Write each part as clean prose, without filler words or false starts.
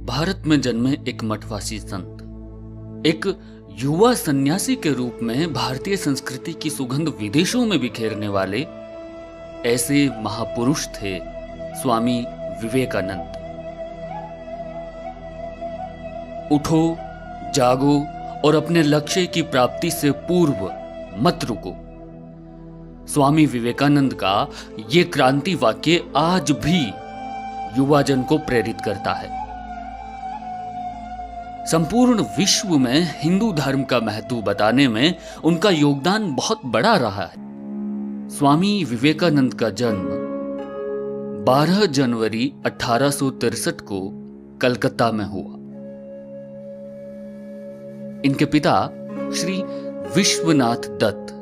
भारत में जन्मे एक मठवासी संत, एक युवा सन्यासी के रूप में भारतीय संस्कृति की सुगंध विदेशों में बिखेरने वाले ऐसे महापुरुष थे स्वामी विवेकानंद। उठो, जागो और अपने लक्ष्य की प्राप्ति से पूर्व मत रुको। स्वामी विवेकानंद का ये क्रांति वाक्य आज भी युवा जन को प्रेरित करता है। संपूर्ण विश्व में हिंदू धर्म का महत्व बताने में उनका योगदान बहुत बड़ा रहा है। स्वामी विवेकानंद का जन्म 12 जनवरी 1863 को कलकत्ता में हुआ। इनके पिता श्री विश्वनाथ दत्त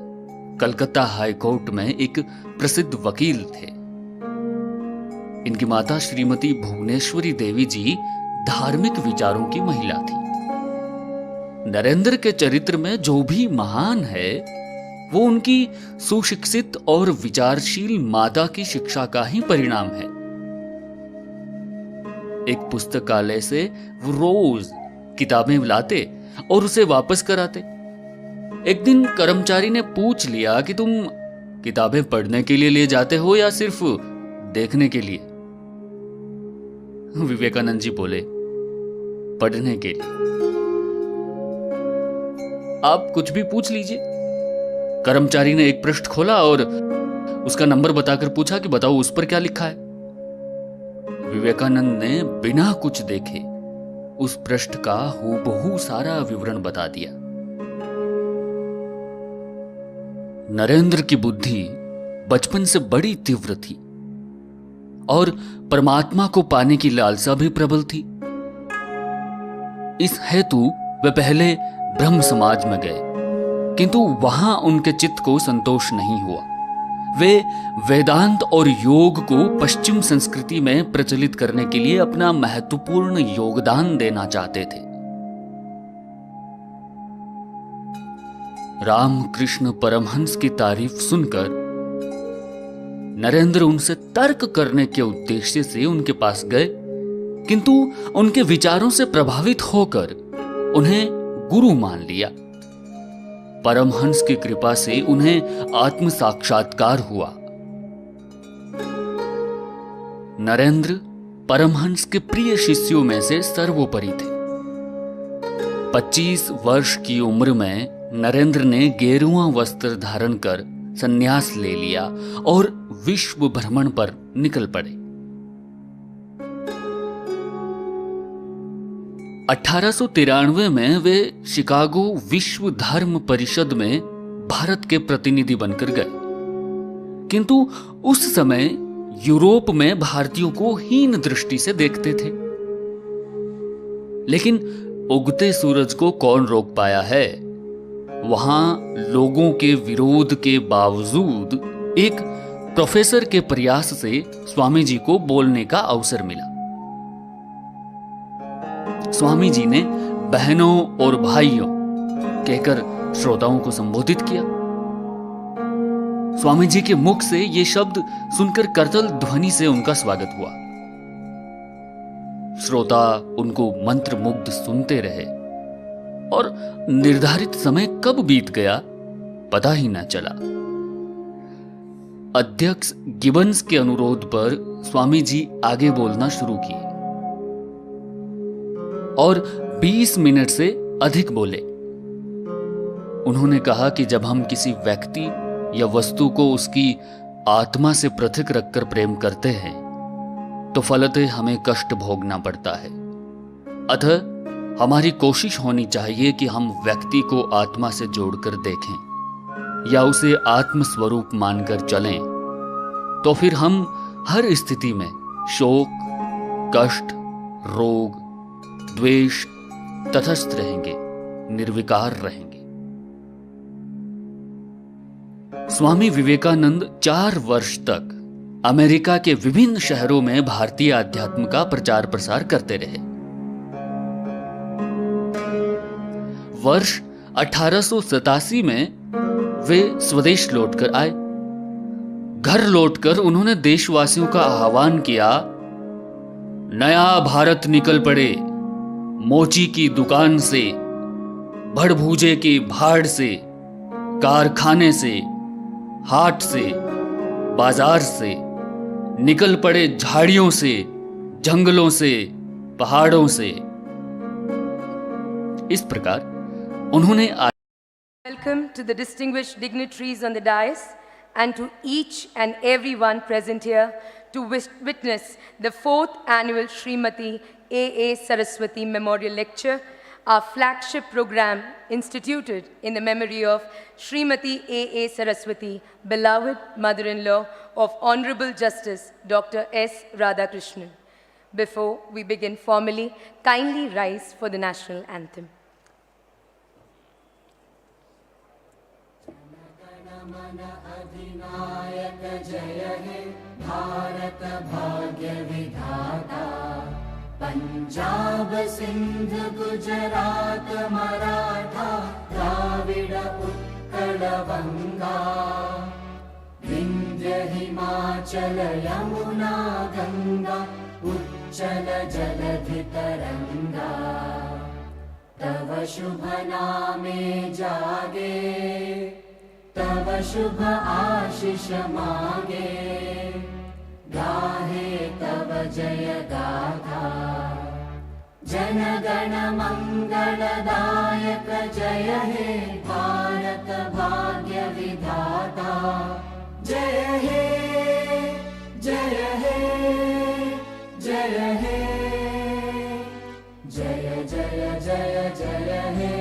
कलकत्ता हाई कोर्ट में एक प्रसिद्ध वकील थे। इनकी माता श्रीमती भुवनेश्वरी देवी जी धार्मिक विचारों की महिला थी। नरेंद्र के चरित्र में जो भी महान है वो उनकी सुशिक्षित और विचारशील माता की शिक्षा का ही परिणाम है। एक पुस्तकालय से वो रोज किताबें लाते और उसे वापस कराते। एक दिन कर्मचारी ने पूछ लिया कि तुम किताबें पढ़ने के लिए ले जाते हो या सिर्फ देखने के लिए? विवेकानंद जी बोले, पढ़ने के लिए। आप कुछ भी पूछ लीजिए। कर्मचारी ने एक पृष्ठ खोला और उसका नंबर बताकर पूछा कि बताओ उस पर क्या लिखा है। विवेकानंद ने बिना कुछ देखे उस पृष्ठ का हूबहू सारा विवरण बता दिया। नरेंद्र की बुद्धि बचपन से बड़ी तीव्र थी और परमात्मा को पाने की लालसा भी प्रबल थी। इस हेतु वे पहले ब्रह्म समाज में गए, किंतु वहां उनके चित्त को संतोष नहीं हुआ। वे वेदांत और योग को पश्चिम संस्कृति में प्रचलित करने के लिए अपना महत्वपूर्ण योगदान देना चाहते थे। रामकृष्ण परमहंस की तारीफ सुनकर नरेंद्र उनसे तर्क करने के उद्देश्य से उनके पास गए, किंतु उनके विचारों से प्रभावित होकर उन्हें गुरु मान लिया। परमहंस की कृपा से उन्हें आत्म साक्षात्कार हुआ। नरेंद्र परमहंस के प्रिय शिष्यों में से सर्वोपरि थे। 25 वर्ष की उम्र में नरेंद्र ने गेरुआ वस्त्र धारण कर संन्यास ले लिया और विश्व भ्रमण पर निकल पड़े। 1893 में वे शिकागो विश्व धर्म परिषद में भारत के प्रतिनिधि बनकर गए, किंतु उस समय यूरोप में भारतीयों को हीन दृष्टि से देखते थे। लेकिन उगते सूरज को कौन रोक पाया है? वहां लोगों के विरोध के बावजूद एक प्रोफेसर के प्रयास से स्वामी जी को बोलने का अवसर मिला। स्वामी जी ने बहनों और भाइयों कहकर श्रोताओं को संबोधित किया। स्वामी जी के मुख से ये शब्द सुनकर करतल ध्वनि से उनका स्वागत हुआ। श्रोता उनको मंत्रमुग्ध सुनते रहे और निर्धारित समय कब बीत गया पता ही न चला। अध्यक्ष गिबन्स के अनुरोध पर स्वामी जी आगे बोलना शुरू किए और 20 मिनट से अधिक बोले। उन्होंने कहा कि जब हम किसी व्यक्ति या वस्तु को उसकी आत्मा से पृथक रखकर प्रेम करते हैं तो फलतः हमें कष्ट भोगना पड़ता है। अतः हमारी कोशिश होनी चाहिए कि हम व्यक्ति को आत्मा से जोड़कर देखें या उसे आत्म स्वरूप मानकर चलें, तो फिर हम हर स्थिति में शोक, कष्ट, रोग, द्वेष तटस्थ रहेंगे, निर्विकार रहेंगे। स्वामी विवेकानंद 4 वर्ष तक अमेरिका के विभिन्न शहरों में भारतीय अध्यात्म का प्रचार प्रसार करते रहे। वर्ष 1887 में वे स्वदेश लौटकर आए। घर लौटकर उन्होंने देशवासियों का आह्वान किया, नया भारत निकल पड़े, मोची की दुकान से, भड़भूजे की भाड़ से, कारखाने से, हाट से, बाजार से, निकल पड़े झाड़ियों से, जंगलों से, पहाड़ों से। इस प्रकार उन्होंने Welcome to the distinguished dignitaries on the dais and to each and everyone present here to witness the 4th annual Srimati A.A. Saraswathy Memorial Lecture, our flagship program instituted in the memory of Srimati A.A. Saraswathy, beloved mother-in-law of Honorable Justice Dr. S. Radhakrishnan. Before we begin formally, kindly rise for the national anthem. अधिनायक जय हे भारत भाग्य विधाता, पंजाब सिंध गुजरात मराठा द्राविड उत्कल बंगा, विंध्य हिमाचल यमुना गंगा उच्चल जलधि तरंगा, तव शुभ नामे जागे, तव शुभ आशीष मागे, गाहे तव जय गाथा, जन गण मंगलदायक जय हे भारत भाग्य विधाता, जय हे जय हे जय हे, जय जय जय जय हे।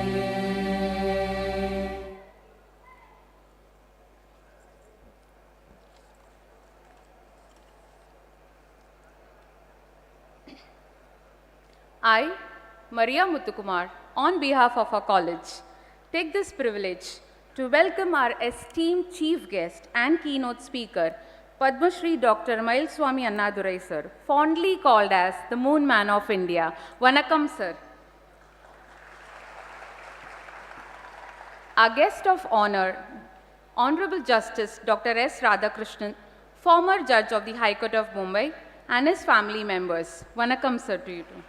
I, Maria Muthukumar, on behalf of our college, take this privilege to welcome our esteemed chief guest and keynote speaker, Padma Shri Dr. Mylswamy Annadurai sir, fondly called as the Moon Man of India. Vanakkam sir. Our guest of honor, Honorable Justice Dr. S. Radhakrishnan, former judge of the High Court of Bombay, and his family members. Vanakkam sir to you too.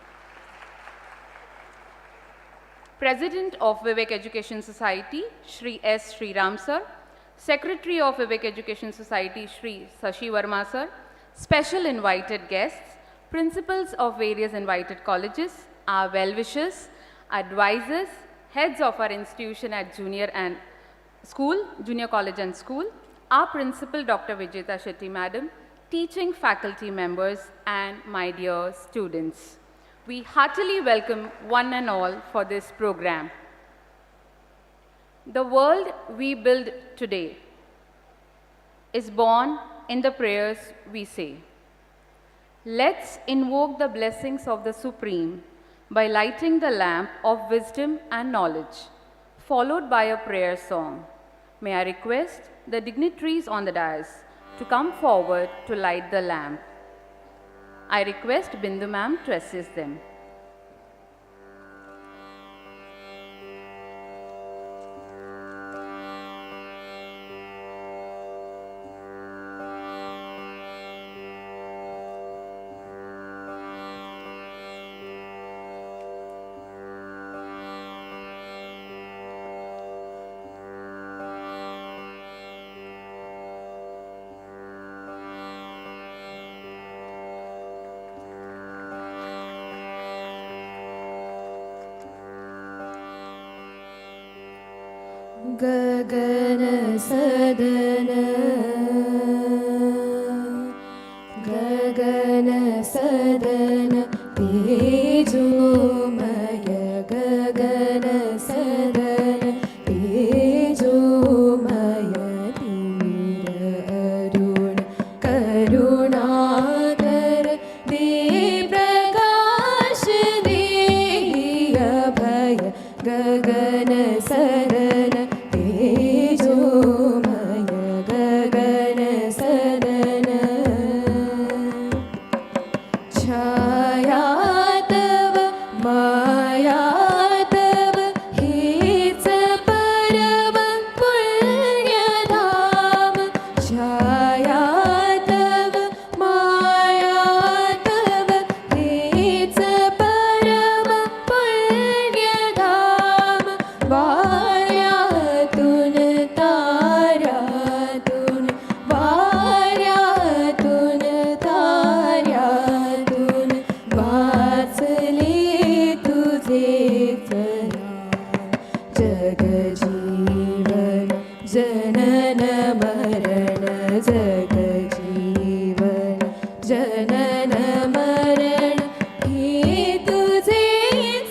President of Vivek Education Society, Shri S. Sriram sir, Secretary of Vivek Education Society, Shri Sashi Verma sir, special invited guests, principals of various invited colleges, our well-wishers, advisors, heads of our institution at junior college and school, our principal Dr. Vijeta Shetty madam, teaching faculty members, and my dear students. We heartily welcome one and all for this program. The world we build today is born in the prayers we say. Let's invoke the blessings of the Supreme by lighting the lamp of wisdom and knowledge, followed by a prayer song. May I request the dignitaries on the dais to come forward to light the lamp. I request Bindu ma'am to assist them. गगन सदन तेजोमय गगन सदन तेजोमय तीर अरुण करुणाकर दे प्रकाश दे अभय गगन सदन तेजोमय जनन मरण जग जीवन जनन मरण हे तुझे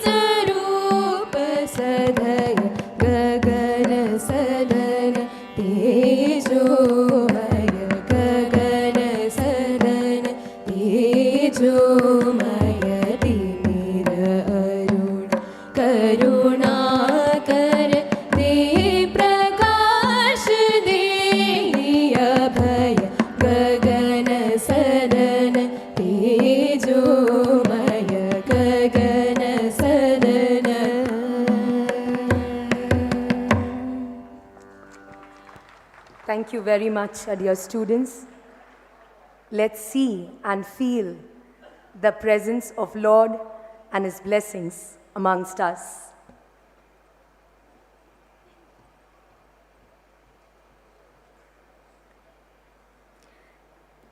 स्वरूप सदय गगन सदन तेजोमय गगन सदन तेजोमय तिमिर अरुण करुणाकर दे प्रकाश दे अभय गगन सदन तेजोमय गगन सदन. Thank you very much, dear students. Let's see and feel the presence of Lord and His blessings amongst us.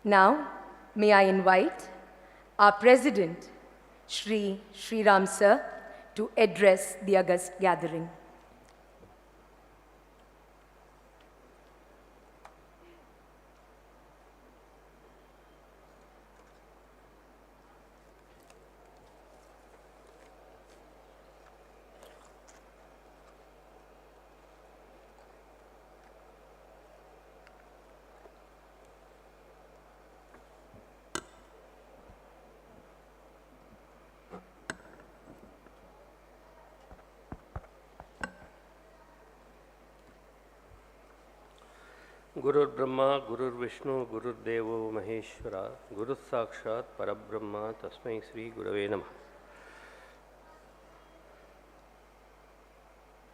Now, may I invite our President, Shri Ram Sir, to address the august gathering. Gurur Brahma, Gurur Vishnu, Gurur Devo Maheshwara, Guru Sakshat Parabrahma, Tasmai Shri Gurave Namah.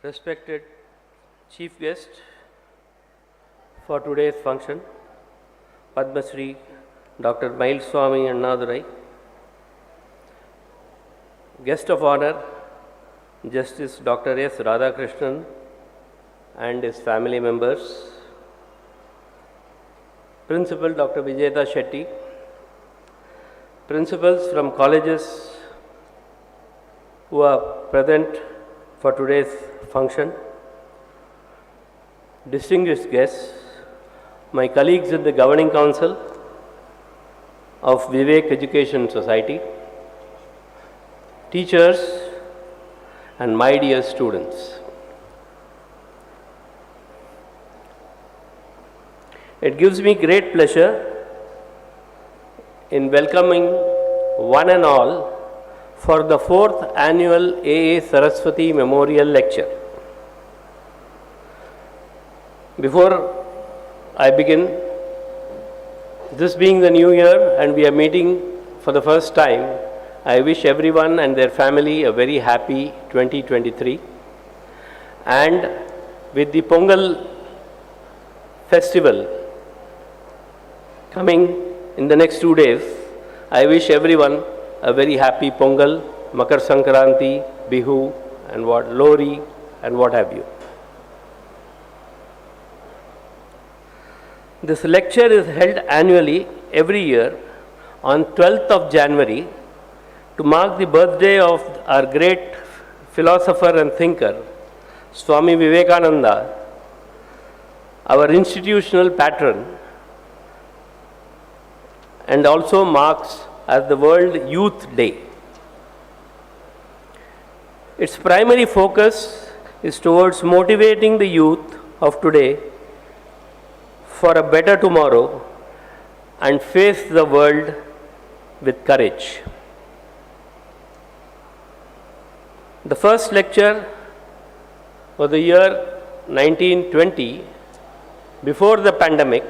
Respected Chief Guest for today's function, Padma Shri Dr. Mylswamy Annadurai. Guest of Honor, Justice Dr. S. Radhakrishnan and his family members. Principal Dr. Vijayata Shetty, principals from colleges who are present for today's function, distinguished guests, my colleagues in the Governing Council of Vivek Education Society, teachers and my dear students. It gives me great pleasure in welcoming one and all for the 4th annual AA Saraswathy Memorial Lecture. Before I begin, this being the new year and we are meeting for the first time, I wish everyone and their family a very happy 2023. And with the Pongal festival coming in the next 2 days, I wish everyone a very happy Pongal, Makar Sankranti, Bihu, and Lori, and what have you. This lecture is held annually every year on 12th of January to mark the birthday of our great philosopher and thinker, Swami Vivekananda, our institutional patron, and also marks as the World Youth Day. Its primary focus is towards motivating the youth of today for a better tomorrow and face the world with courage. The first lecture for the year 1920, before the pandemic,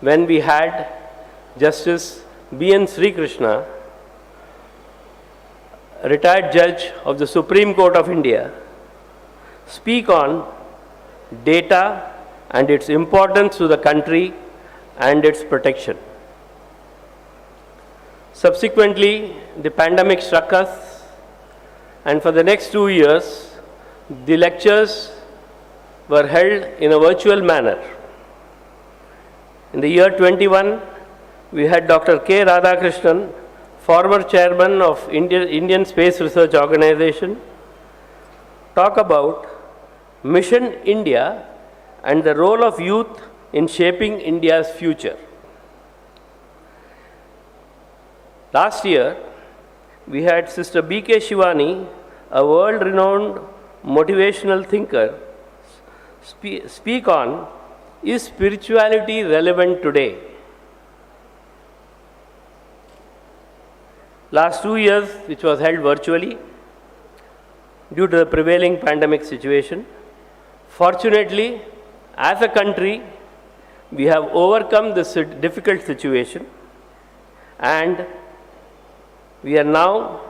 when we had Justice B.N. Sri Krishna, retired judge of the Supreme Court of India, speak on data and its importance to the country and its protection. Subsequently, the pandemic struck us, and for the next 2 years, the lectures were held in a virtual manner. In the year 21, we had Dr. K. Radhakrishnan, former chairman of Indian Space Research Organization, talk about Mission India and the role of youth in shaping India's future. Last year, we had Sister B.K. Shivani, a world-renowned motivational thinker, speak on, is spirituality relevant today? Last 2 years, which was held virtually due to the prevailing pandemic situation, fortunately, as a country, we have overcome this difficult situation, and we are now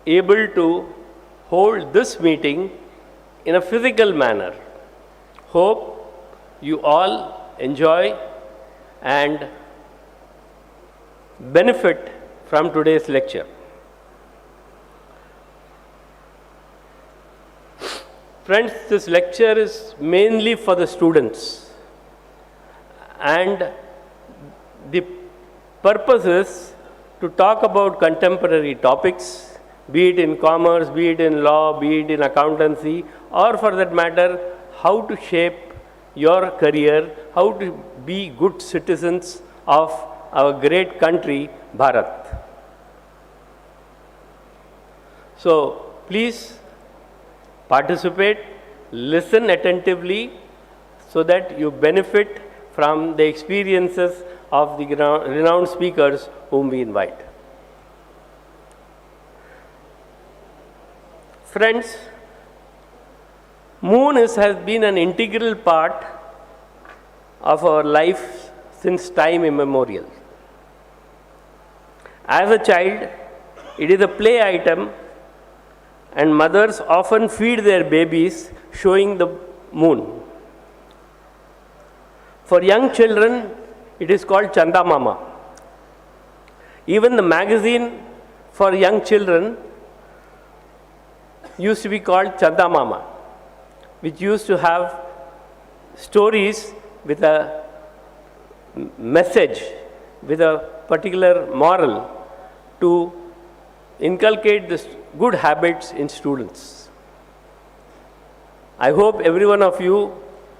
able to hold this meeting in a physical manner. Hope you all enjoy and benefit from today's lecture. Friends, this lecture is mainly for the students, and the purpose is to talk about contemporary topics, be it in commerce, be it in law, be it in accountancy, or for that matter, how to shape your career, how to be good citizens of our great country, Bharat. So, please participate, listen attentively so that you benefit from the experiences of the renowned speakers whom we invite. Friends, moon has been an integral part of our life since time immemorial. As a child, it is a play item, and mothers often feed their babies showing the moon. For young children, it is called Chanda Mama. Even the magazine for young children used to be called Chanda Mama, which used to have stories with a message, with a particular moral to inculcate the good habits in students. I hope every one of you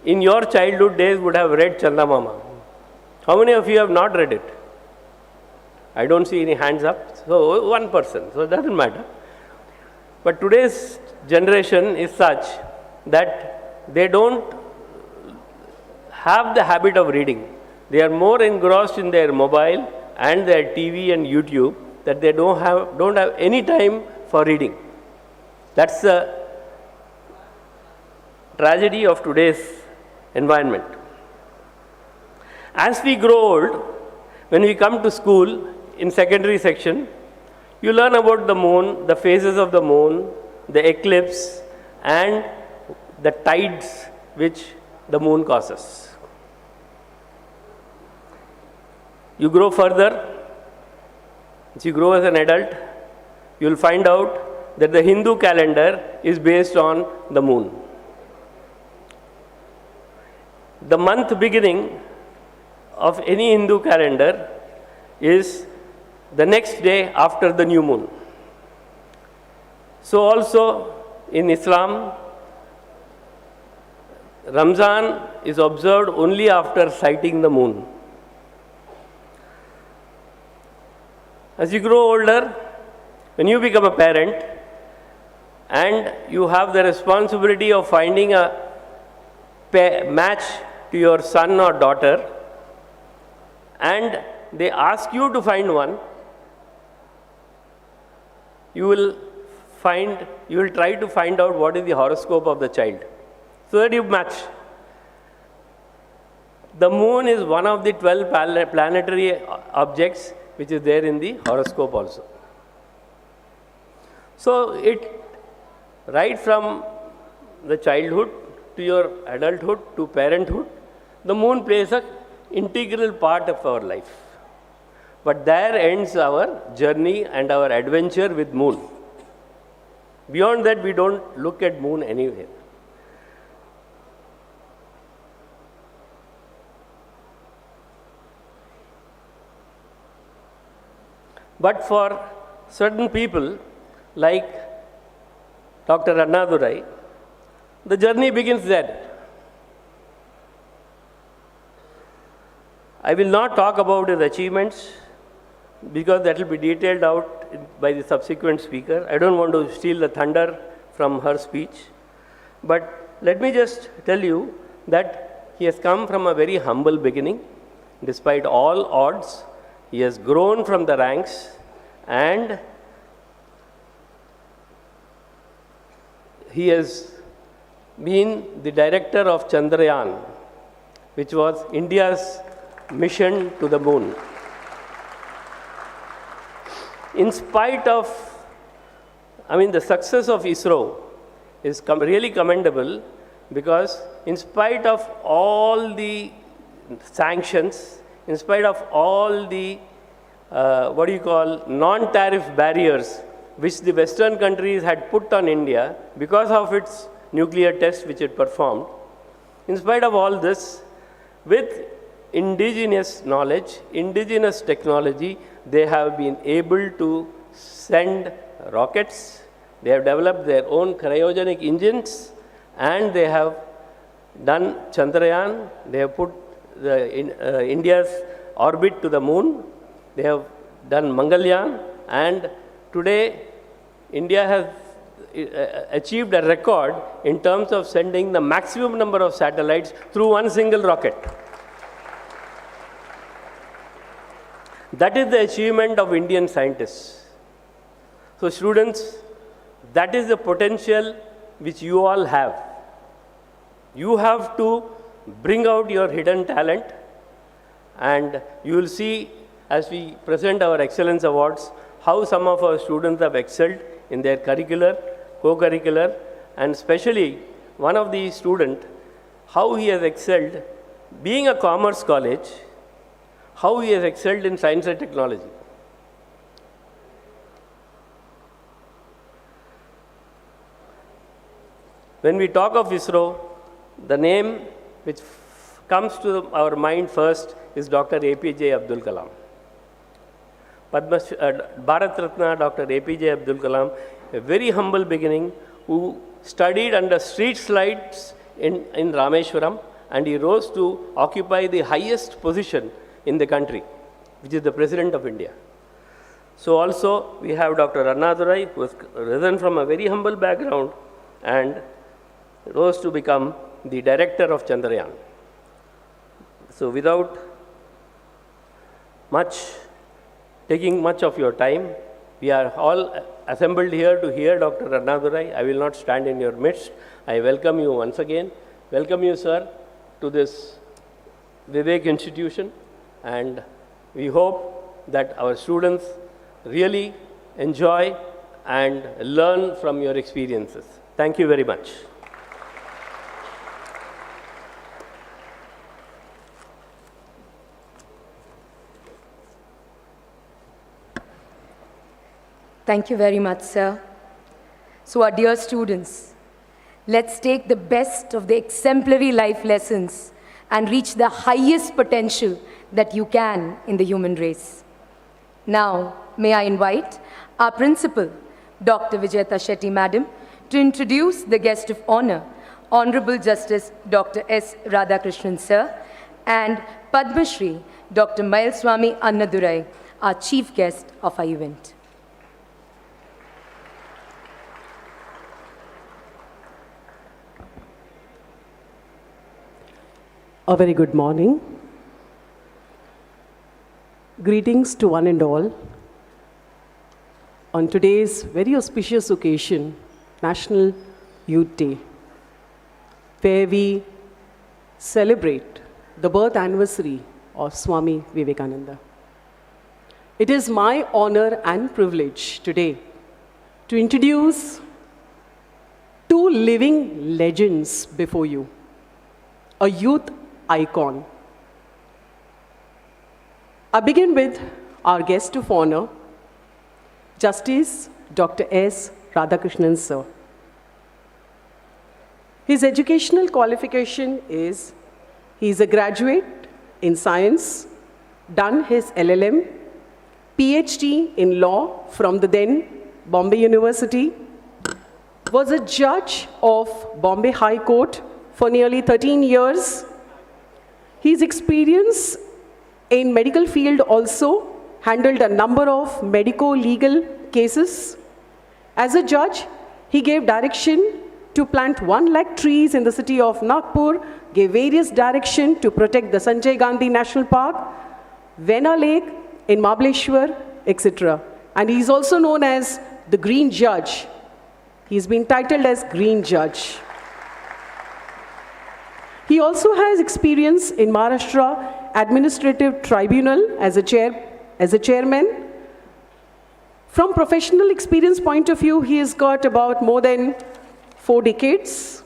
in your childhood days would have read Chanda Mama. How many of you have not read it? I don't see any hands up. So, one person. So, it doesn't matter. But today's generation is such that they don't have the habit of reading. They are more engrossed in their mobile and their TV and YouTube that they don't have any time for reading. That's the tragedy of today's environment. As we grow old, when we come to school in secondary section, you learn about the moon, the phases of the moon, the eclipse, and the tides which the moon causes. You grow further, as you grow as an adult, you will find out that the Hindu calendar is based on the moon. The month beginning of any Hindu calendar is the next day after the new moon. So also in Islam, Ramzan is observed only after sighting the moon. As you grow older, when you become a parent and you have the responsibility of finding a match to your son or daughter, and they ask you to find one, you will try to find out what is the horoscope of the child, so that you match. The moon is one of the 12 planetary objects which is there in the horoscope also. So right from the childhood to your adulthood to parenthood, the moon plays an integral part of our life. But there ends our journey and our adventure with moon. Beyond that, we don't look at moon anywhere. But for certain people, like Dr. Annadurai, the journey begins there. I will not talk about his achievements because that will be detailed out by the subsequent speaker. I don't want to steal the thunder from her speech. But let me just tell you that he has come from a very humble beginning. Despite all odds, he has grown from the ranks, and he has been the director of Chandrayaan, which was India's mission to the moon. In spite of, the success of ISRO is really commendable, because in spite of all the sanctions, in spite of all the non-tariff barriers which the Western countries had put on India because of its nuclear tests which it performed, in spite of all this, with indigenous knowledge, indigenous technology, they have been able to send rockets, they have developed their own cryogenic engines, and they have done Chandrayaan, they have put India's orbit to the moon, they have done Mangalyaan, and today India has achieved a record in terms of sending the maximum number of satellites through one single rocket. That is the achievement of Indian scientists. So students, that is the potential which you all have. You have to bring out your hidden talent, and you will see as we present our Excellence Awards how some of our students have excelled in their curricular, co-curricular, and especially one of the students, how he has excelled, being a commerce college, how he has excelled in science and technology. When we talk of ISRO, the name which comes to our mind first is Dr. APJ Abdul Kalam. Padma, Bharat Ratna Dr. APJ Abdul Kalam, a very humble beginning, who studied under street lights in Rameshwaram, and he rose to occupy the highest position in the country, which is the President of India. So also we have Dr. Annadurai, who has risen from a very humble background and rose to become the director of Chandrayaan. So without taking much of your time, we are all assembled here to hear Dr. Annadurai. I will not stand in your midst. I welcome you once again. Welcome you, sir, to this Vivek institution, and we hope that our students really enjoy and learn from your experiences. Thank you very much. Thank you very much, sir. So our dear students, let's take the best of the exemplary life lessons and reach the highest potential that you can in the human race. Now, may I invite our principal, Dr. Vijayata Shetty Madam, to introduce the guest of honor, Honorable Justice Dr. S. Radhakrishnan, sir, and Padma Shri, Dr. Mylswamy Annadurai, our chief guest of our event. A very good morning. Greetings to one and all. On today's very auspicious occasion, National Youth Day, where we celebrate the birth anniversary of Swami Vivekananda. It is my honor and privilege today to introduce two living legends before you, a youth icon. I begin with our guest of honor, Justice Dr. S. Radhakrishnan, sir. His educational qualification is, he is a graduate in science, done his LLM, PhD in law from the then Bombay University, was a judge of Bombay High Court for nearly 13 years. His experience In medical field also, handled a number of medico-legal cases. As a judge, he gave direction to plant 1 lakh trees in the city of Nagpur, gave various direction to protect the Sanjay Gandhi National Park, Vena Lake in Mahabaleshwar, etc. And he is also known as the Green Judge. He's been titled as Green Judge. He also has experience in Maharashtra Administrative Tribunal as a chairman. From professional experience point of view, he has got about more than 4 decades.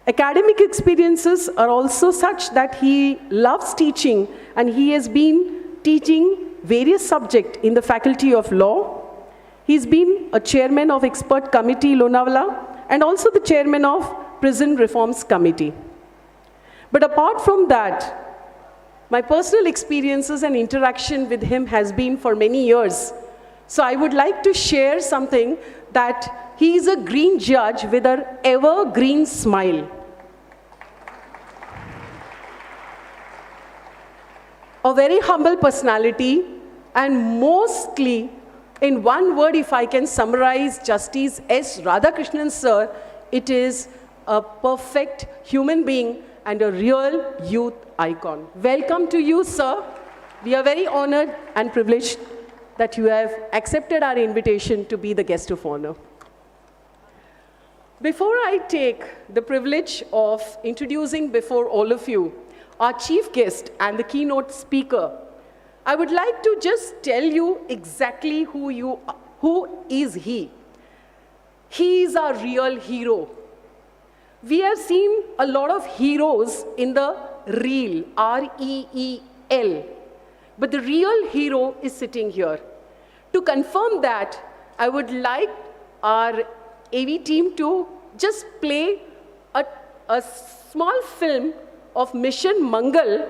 Academic experiences are also such that he loves teaching, and he has been teaching various subjects in the Faculty of Law. He's been a chairman of Expert Committee Lonavala and also the chairman of Prison Reforms Committee. But apart from that, my personal experiences and interaction with him has been for many years. So I would like to share something, that he is a green judge with an evergreen smile. A very humble personality, and mostly in one word, if I can summarize Justice S. Radhakrishnan sir, it is a perfect human being and a real youth icon. Welcome to you, sir. We are very honored and privileged that you have accepted our invitation to be the guest of honor. Before I take the privilege of introducing before all of you our chief guest and the keynote speaker, I would like to just tell you exactly who is he. He is our real hero. We have seen a lot of heroes in the reel, R-E-E-L. But the real hero is sitting here. To confirm that, I would like our AV team to just play a small film of Mission Mangal,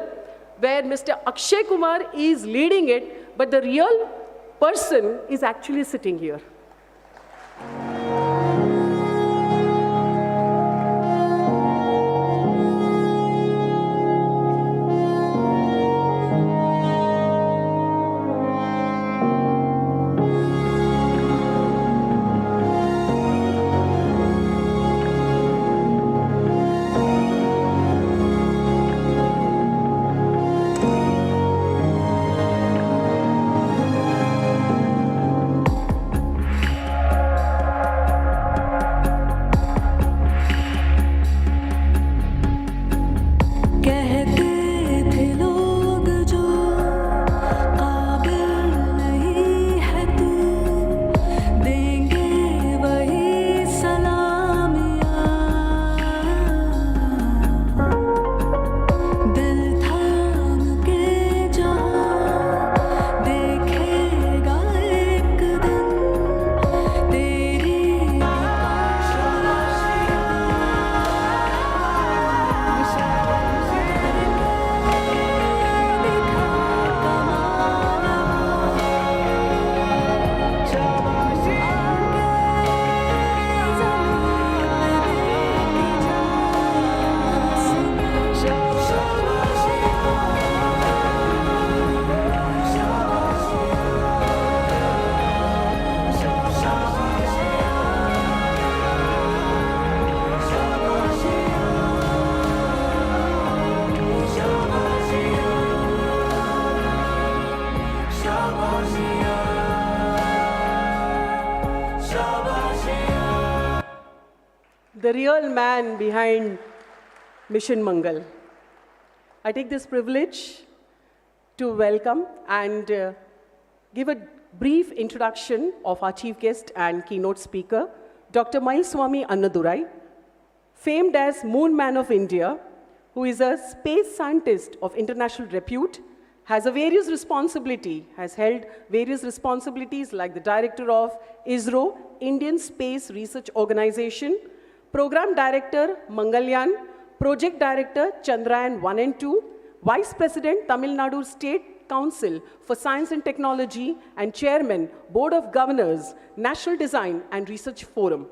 where Mr. Akshay Kumar is leading it, but the real person is actually sitting here. The real man behind Mission Mangal. I take this privilege to welcome and give a brief introduction of our chief guest and keynote speaker, Dr. Mylswamy Annadurai, famed as Moon Man of India, who is a space scientist of international repute, has held various responsibilities like the director of ISRO, Indian Space Research Organization, Program Director, Mangalyaan, Project Director, Chandrayaan 1 and 2, Vice President, Tamil Nadu State Council for Science and Technology, and Chairman, Board of Governors, National Design and Research Forum.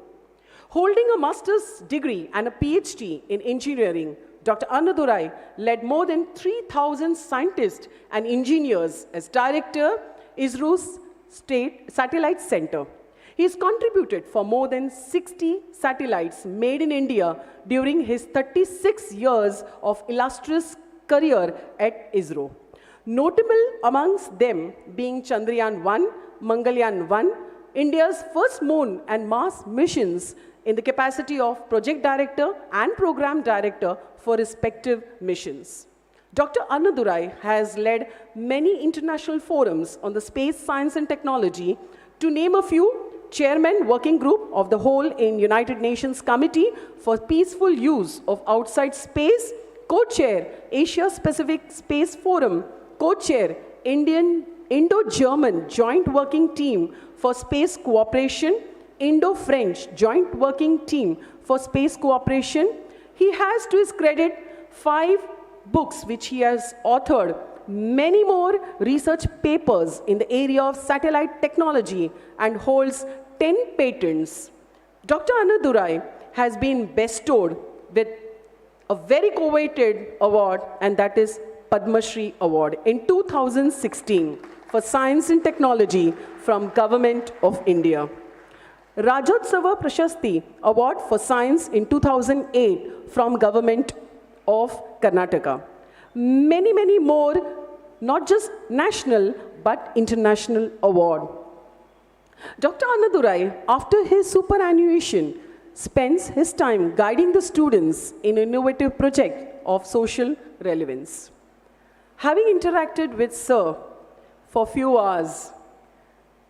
Holding a master's degree and a PhD in engineering, Dr. Annadurai led more than 3,000 scientists and engineers as director, ISRO's State Satellite Center. He has contributed for more than 60 satellites made in India during his 36 years of illustrious career at ISRO. Notable amongst them being Chandrayaan-1, Mangalyaan-1, India's first moon and Mars missions in the capacity of project director and program director for respective missions. Dr. Annadurai has led many international forums on the space science and technology. To name a few, Chairman Working Group of the Whole in United Nations Committee for Peaceful Use of Outside Space, Co-Chair Asia-Pacific Space Forum, Co-Chair Indo-German Joint Working Team for Space Cooperation, Indo-French Joint Working Team for Space Cooperation. He has to his credit 5 books which he has authored, many more research papers in the area of satellite technology, and holds 10 patents. Dr. Annadurai has been bestowed with a very coveted award, and that is Padma Shri Award in 2016 for Science and Technology from Government of India. Rajotsava Prashasti Award for Science in 2008 from Government of Karnataka. Many, many more, not just national, but international award. Dr. Annadurai, after his superannuation, spends his time guiding the students in an innovative project of social relevance. Having interacted with Sir for a few hours,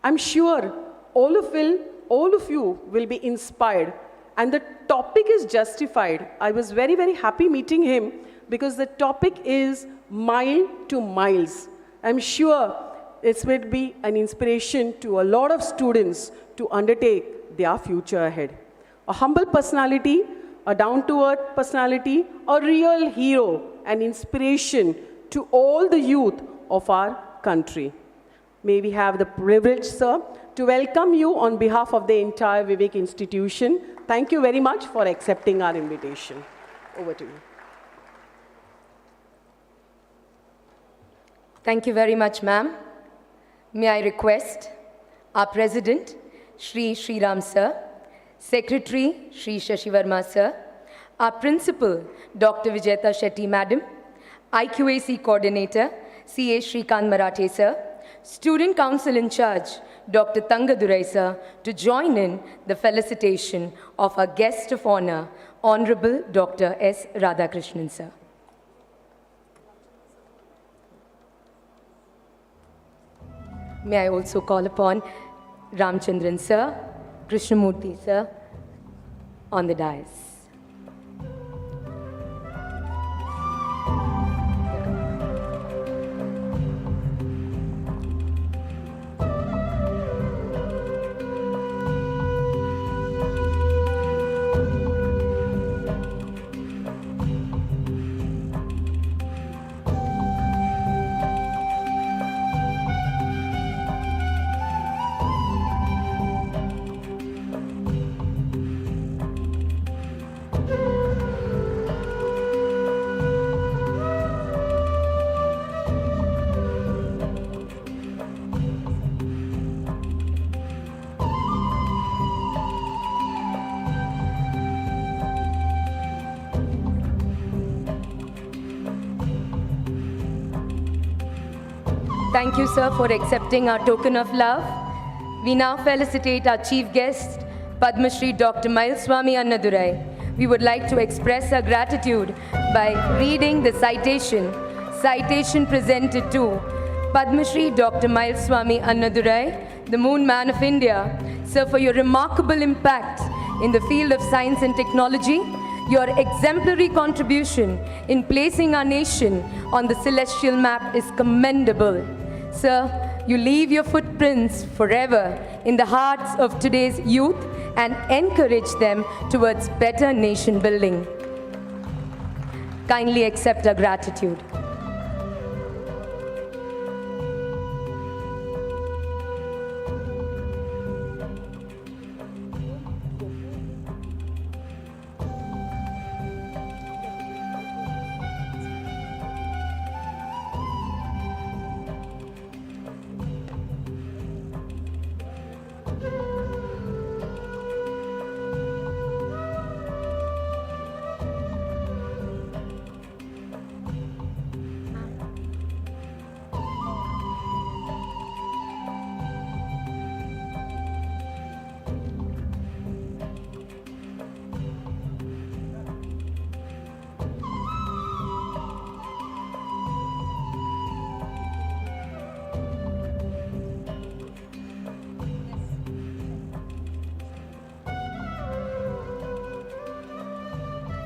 I'm sure all of you will be inspired, and the topic is justified. I was very, very happy meeting him because the topic is mile to miles. I'm sure this will be an inspiration to a lot of students to undertake their future ahead. A humble personality, a down-to-earth personality, a real hero, an inspiration to all the youth of our country. May we have the privilege, sir, to welcome you on behalf of the entire Vivek institution. Thank you very much for accepting our invitation. Over to you. Thank you very much, ma'am. May I request our President, Shri Sriram sir, Secretary, Shri Shashi Verma sir, our Principal, Dr. Vijayata Shetty madam, IQAC Coordinator, CA Shrikant Marathe sir, Student Council in charge, Dr. Tangadurai sir, to join in the felicitation of our guest of honor, Honorable Dr. S. Radhakrishnan sir. May I also call upon Ramchandran sir, Krishnamurthy sir on the dais. Thank you, sir, for accepting our token of love. We now felicitate our chief guest, Padma Shri Dr. Mylswamy Annadurai. We would like to express our gratitude by reading the citation presented to Padma Shri Dr. Mylswamy Annadurai, the Moon Man of India. Sir, for your remarkable impact in the field of science and technology, your exemplary contribution in placing our nation on the celestial map is commendable. Sir, you leave your footprints forever in the hearts of today's youth and encourage them towards better nation building. Kindly accept our gratitude.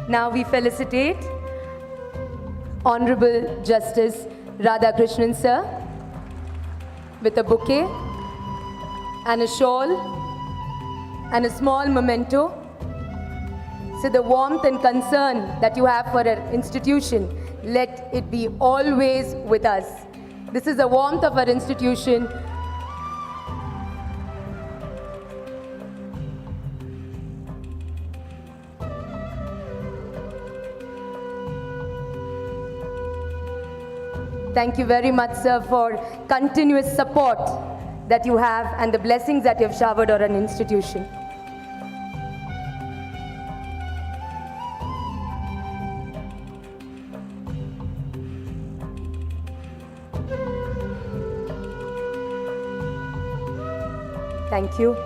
Now we felicitate Honorable Justice Radhakrishnan sir with a bouquet and a shawl and a small memento. So the warmth and concern that you have for our institution, let it be always with us. This is the warmth of our institution. Thank you very much, sir, for continuous support that you have and the blessings that you have showered on an institution. Thank you.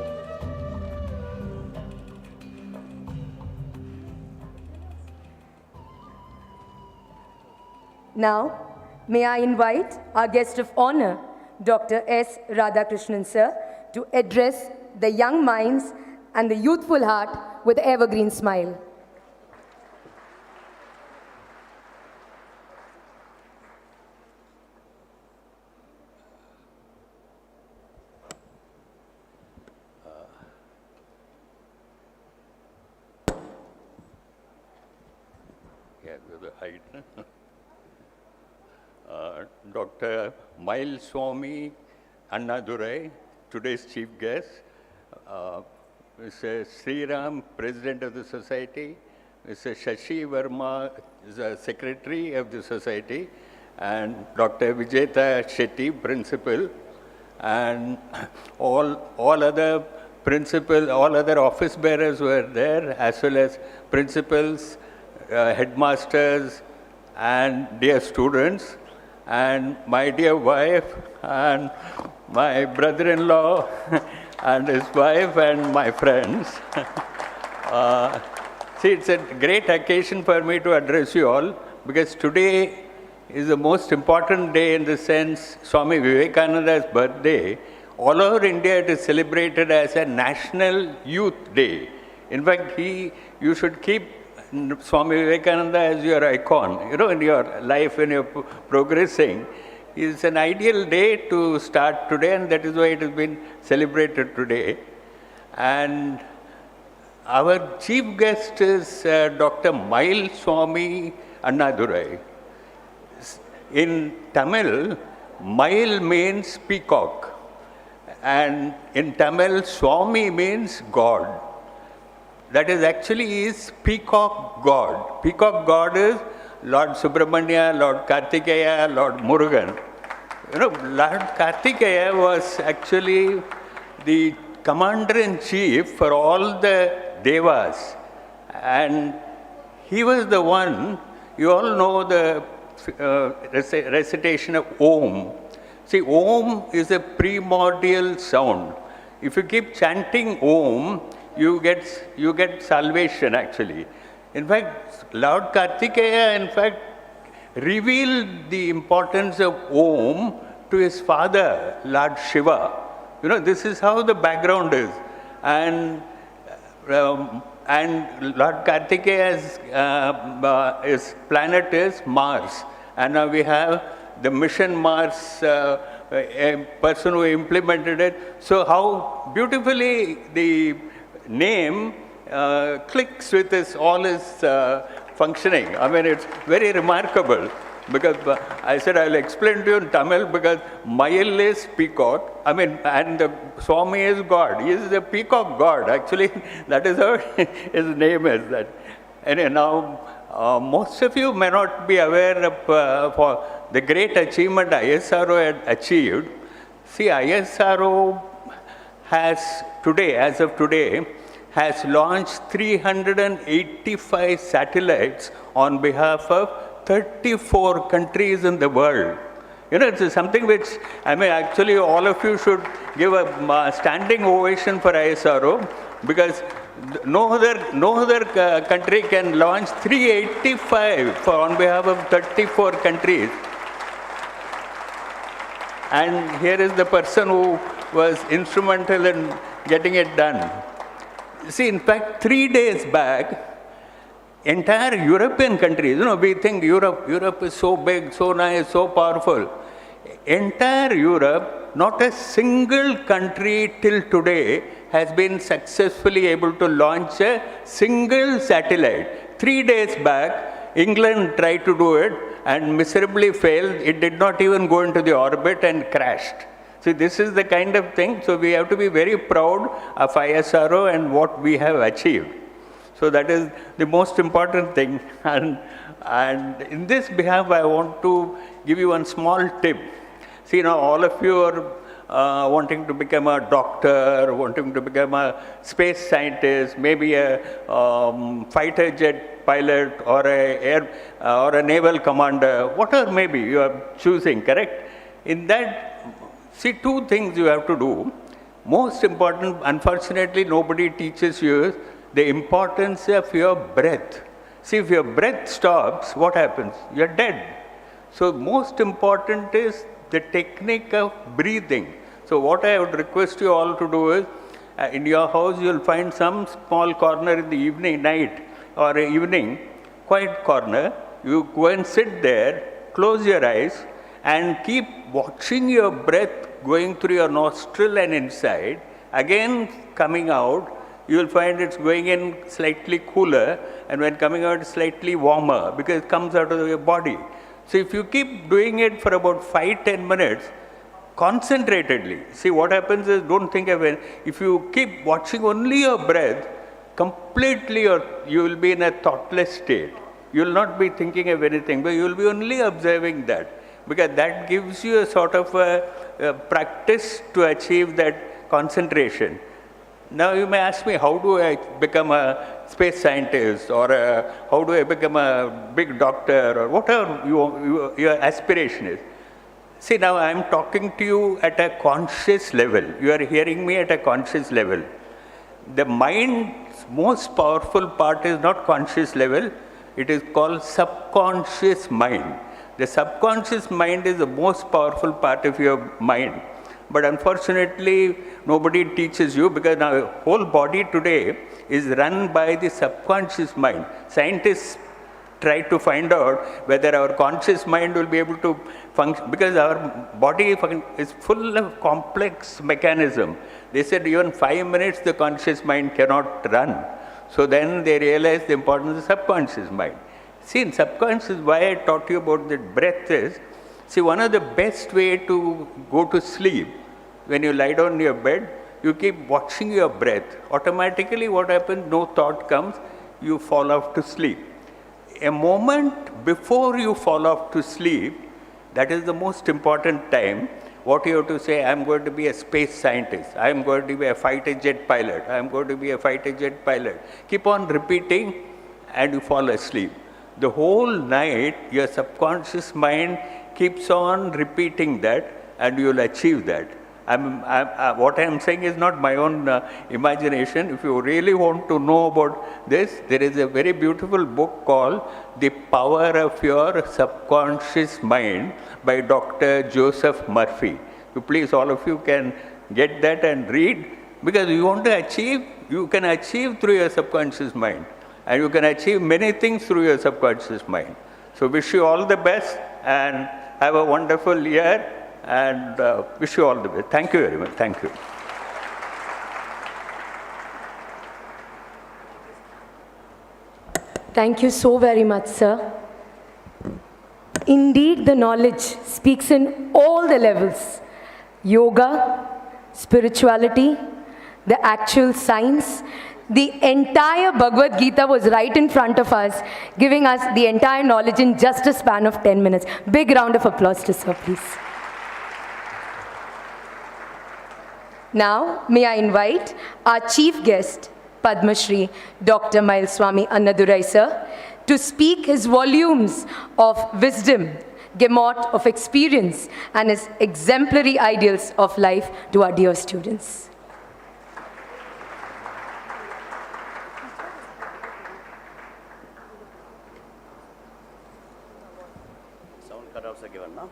Now, may I invite our guest of honor, Dr. S. Radhakrishnan sir, to address the young minds and the youthful heart with an evergreen smile. Yeah, with the height. Dr. Mylswamy, Annadurai, today's chief guest, Mr. Shri, President of the Society, Mr. Shri Verma, the Secretary of the Society, and Dr. Vijeta Shetty, Principal, and all other principal, all other office bearers were there, as well as principals, headmasters, and dear students, and my dear wife, and my brother-in-law, and his wife, and my friends. See, it's a great occasion for me to address you all, because today is the most important day in the sense Swami Vivekananda's birthday. All over India, it is celebrated as a National Youth Day. In fact, you should keep Swami Vivekananda as your icon, in your life when you're progressing. It's an ideal day to start today, and that is why it has been celebrated today. And our chief guest is Dr. Mylswamy Annadurai. In Tamil, Myl means peacock, and in Tamil, Swami means God. That is actually is peacock god. Peacock god is Lord Subramanya, Lord Kartikeya, Lord Murugan. Lord Kartikeya was actually the commander-in-chief for all the devas. And he was the one, you all know the recitation of Om. See, Om is a primordial sound. If you keep chanting Om, you get salvation actually. In fact, Lord Kartikeya, revealed the importance of Om to his father, Lord Shiva. This is how the background is. And Lord Kartikeya's his planet is Mars. And now we have the mission Mars, a person who implemented it. So how beautifully the name clicks with all his functioning. I mean, it's very remarkable, because I said I'll explain to you in Tamil, because Myl is peacock, and the Swami is God. He is the peacock God. Actually, that is how his name is. That. And now, most of you may not be aware of for the great achievement ISRO had achieved. See, ISRO has today, as of today, has launched 385 satellites on behalf of 34 countries in the world. It's something which, actually all of you should give a standing ovation for ISRO, because no other country can launch 385 on behalf of 34 countries. And here is the person who was instrumental in getting it done. See, in fact, 3 days back, Entire European countries, we think Europe is so big, so nice, so powerful. Entire Europe, not a single country till today has been successfully able to launch a single satellite. 3 days back, England tried to do it and miserably failed. It did not even go into the orbit and crashed. So this is the kind of thing. So we have to be very proud of ISRO and what we have achieved. So that is the most important thing. And in this behalf, I want to give you one small tip. See, now all of you are wanting to become a doctor, wanting to become a space scientist, maybe a fighter jet pilot or a naval commander, whatever maybe you are choosing, correct? In that, see, two things you have to do. Most important, unfortunately, nobody teaches you the importance of your breath. See, if your breath stops, what happens? You're dead. So most important is the technique of breathing. So what I would request you all to do is, in your house you'll find some small corner in the evening, night or evening, quiet corner. You go and sit there, close your eyes and keep watching your breath going through your nostril and inside, again coming out. You will find it's going in slightly cooler, and when coming out slightly warmer because it comes out of your body. So if you keep doing it for about 5-10 minutes, concentratedly, see what happens is, don't think of it, if you keep watching only your breath, completely you will be in a thoughtless state. You will not be thinking of anything, but you will be only observing that, because that gives you a sort of a practice to achieve that concentration. Now you may ask me, how do I become a space scientist, or how do I become a big doctor, or whatever your aspiration is. See, now I am talking to you at a conscious level. You are hearing me at a conscious level. The mind's most powerful part is not conscious level. It is called subconscious mind. The subconscious mind is the most powerful part of your mind. But unfortunately, nobody teaches you, because now your whole body today is run by the subconscious mind. Scientists try to find out whether our conscious mind will be able to function, because our body is full of complex mechanism. They said even 5 minutes the conscious mind cannot run. So then they realized the importance of the subconscious mind. See, in subconscious, why I taught you about the breath is, see, one of the best way to go to sleep, when you lie down in your bed, you keep watching your breath. Automatically what happens, no thought comes, you fall off to sleep. A moment before you fall off to sleep, that is the most important time. What you have to say, I am going to be a space scientist, I am going to be a fighter jet pilot, I am going to be a fighter jet pilot. Keep on repeating and you fall asleep. The whole night, your subconscious mind keeps on repeating that and you will achieve that. What I am saying is not my own imagination. If you really want to know about this, there is a very beautiful book called The Power of Your Subconscious Mind by Dr. Joseph Murphy. So please, all of you can get that and read, because you want to achieve, you can achieve through your subconscious mind, and you can achieve many things through your subconscious mind. So wish you all the best and have a wonderful year. And wish you all the best. Thank you very much. Thank you. Thank you so very much, sir. Indeed, the knowledge speaks in all the levels. Yoga, spirituality, the actual science. The entire Bhagavad Gita was right in front of us, giving us the entire knowledge in just a span of 10 minutes. Big round of applause to sir, please. Now, may I invite our chief guest, Padma Shri, Dr. Mylswamy Annadurai sir, to speak his volumes of wisdom, gamut of experience, and his exemplary ideals of life to our dear students. Sound cutoffs are given now.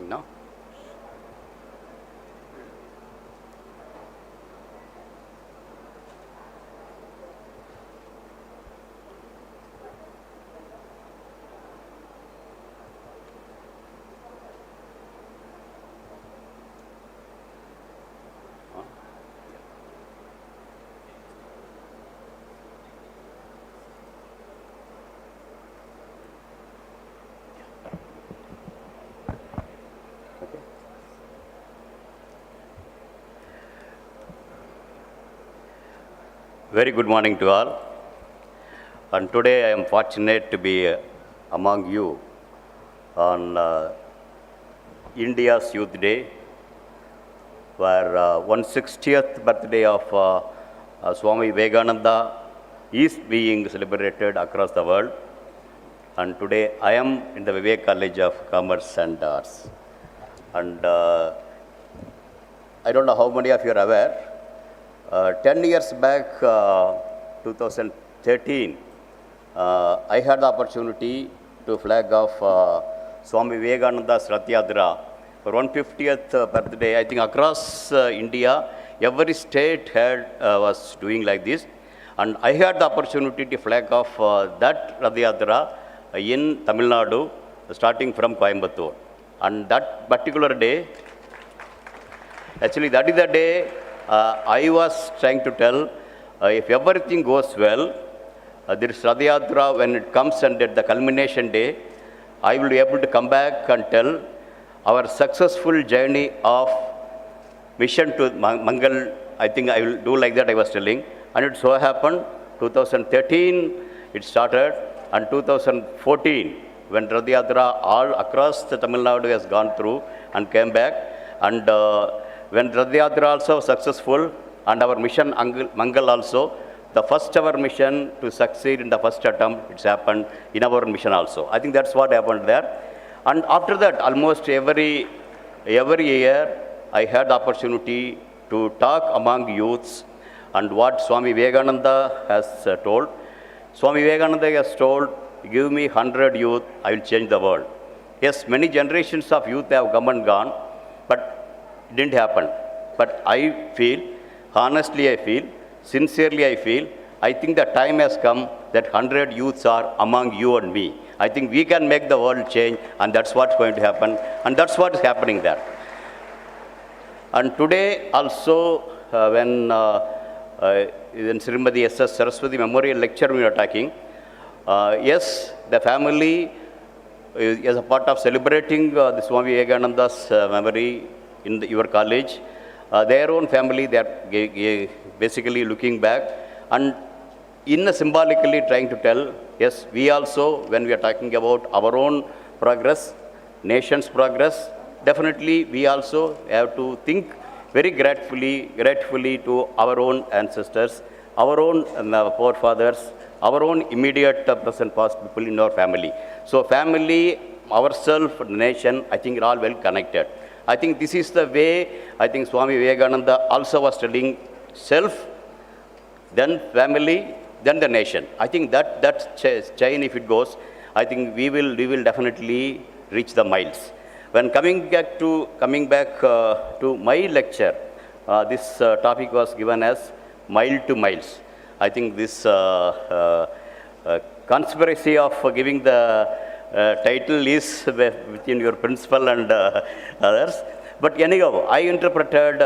showing now. Very good morning to all. And today I am fortunate to be among you on India's Youth Day, where 160th birthday of Swami Vivekananda is being celebrated across the world. And today I am in the Vivek College of Commerce and Arts. And I don't know how many of you are aware. 10 years back, 2013, I had the opportunity to flag off Swami Vivekananda's Rath Yatra for 150th birthday. I think across India, every state was doing like this. And I had the opportunity to flag off that Rath Yatra in Tamil Nadu, starting from Coimbatore. And that particular day, actually that is the day I was trying to tell, if everything goes well, this Rath Yatra, when it comes and at the culmination day, I will be able to come back and tell our successful journey of mission to Mangal. I think I will do like that, I was telling. And it so happened, 2013 it started, and 2014, when Rath Yatra all across the Tamil Nadu has gone through and came back, and when Rath Yatra also successful, and our mission Mangal also, the first ever mission to succeed in the first attempt, it's happened in our mission also. I think that's what happened there. And after that, almost every year, I had the opportunity to talk among youths, and what Swami Vivekananda has told. Swami Vivekananda has told, give me 100 youth, I will change the world. Yes, many generations of youth have come and gone, but it didn't happen. But I feel, honestly I feel, sincerely I feel, I think the time has come that 100 youths are among you and me. I think we can make the world change, and that's what's going to happen, and that's what is happening there. And today also, when in Srimati S.S. Saraswathy Memorial Lecture we are talking, yes, the family is a part of celebrating the Swami Vivekananda's memory in your college. Their own family, they are basically looking back and symbolically trying to tell, yes, we also, when we are talking about our own progress, nation's progress, definitely we also have to think very gratefully to our own ancestors, our own forefathers, our own immediate present past people in our family. So family, ourselves, nation, I think are all well connected. I think this is the way, I think Swami Vivekananda also was telling self, then family, then the nation. I think that chain, if it goes, I think we will definitely reach the miles. When coming back to my lecture, this topic was given as Mile to Miles. I think this conspiracy of giving the title is within your principal and others. But anyhow, I interpreted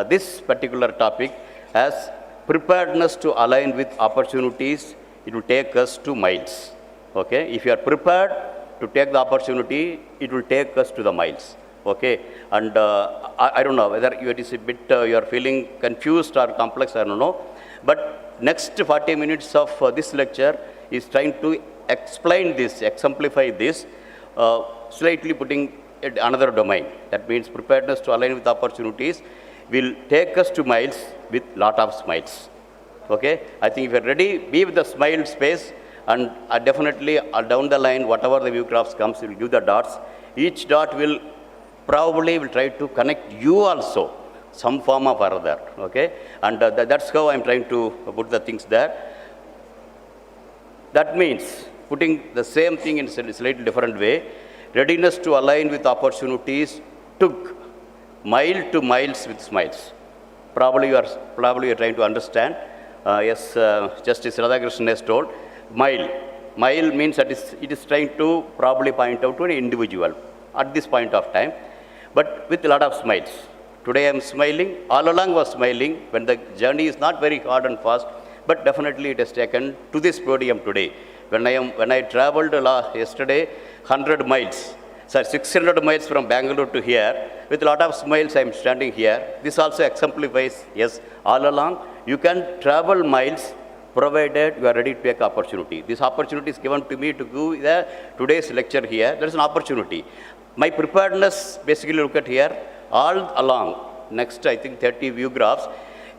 this particular topic as preparedness to align with opportunities. It will take us to miles. Okay, if you are prepared to take the opportunity, it will take us to the miles. Okay, and I don't know whether it is a bit you are feeling confused or complex, I don't know. But next 40 minutes of this lecture is trying to explain this, exemplify this, slightly putting it another domain. That means preparedness to align with opportunities will take us to miles with lot of smiles. Okay, I think if you are ready, be with the smile space, and definitely down the line, whatever the view graphs comes, you will give the dots. Each dot will probably try to connect you also, some form of other. Okay, and that's how I'm trying to put the things there. That means putting the same thing in a slightly different way, readiness to align with opportunities took mile to miles with smiles. Probably you are trying to understand. Yes, Justice Radhakrishnan has told, mile. Mile means that it is trying to probably point out to an individual at this point of time, but with a lot of smiles. Today I am smiling, all along was smiling when the journey is not very hard and fast, but definitely it has taken to this podium today. When I traveled yesterday 100 miles, 600 miles from Bangalore to here, with a lot of smiles I am standing here. This also exemplifies, yes, all along you can travel miles provided you are ready to take opportunity. This opportunity is given to me to do today's lecture here. There is an opportunity. My preparedness, basically look at here, all along, next I think 30 view graphs,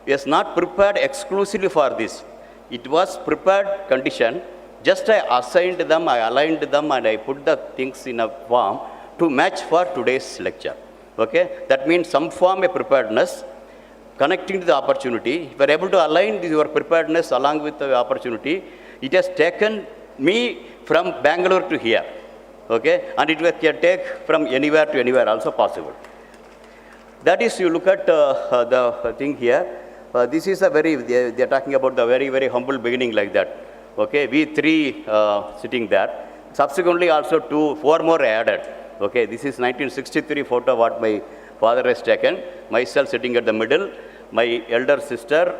is not prepared exclusively for this. It was prepared condition. Just I assigned them, I aligned them, and I put the things in a form to match for today's lecture. Okay? That means some form of preparedness connecting to the opportunity. If you are able to align your preparedness along with the opportunity, it has taken me from Bangalore to here. Okay? And it can take from anywhere to anywhere also possible. That is, you look at the thing here. This is a they are talking about the very, very humble beginning like that. Okay, we three sitting there. Subsequently also 4 more added. Okay, this is 1963 photo what my father has taken. Myself sitting at the middle, my elder sister,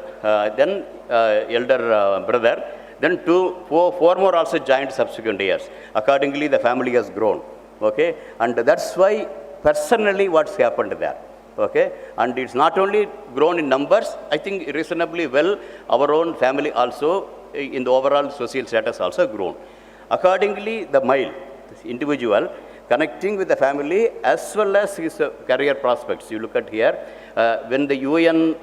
then elder brother. Then 4 more also joined subsequent years. Accordingly, the family has grown. Okay, and that's why personally what's happened there. Okay, and it's not only grown in numbers, I think reasonably well, our own family also in the overall social status also grown. Accordingly, the mile, this individual, connecting with the family as well as his career prospects. You look at here, when the UN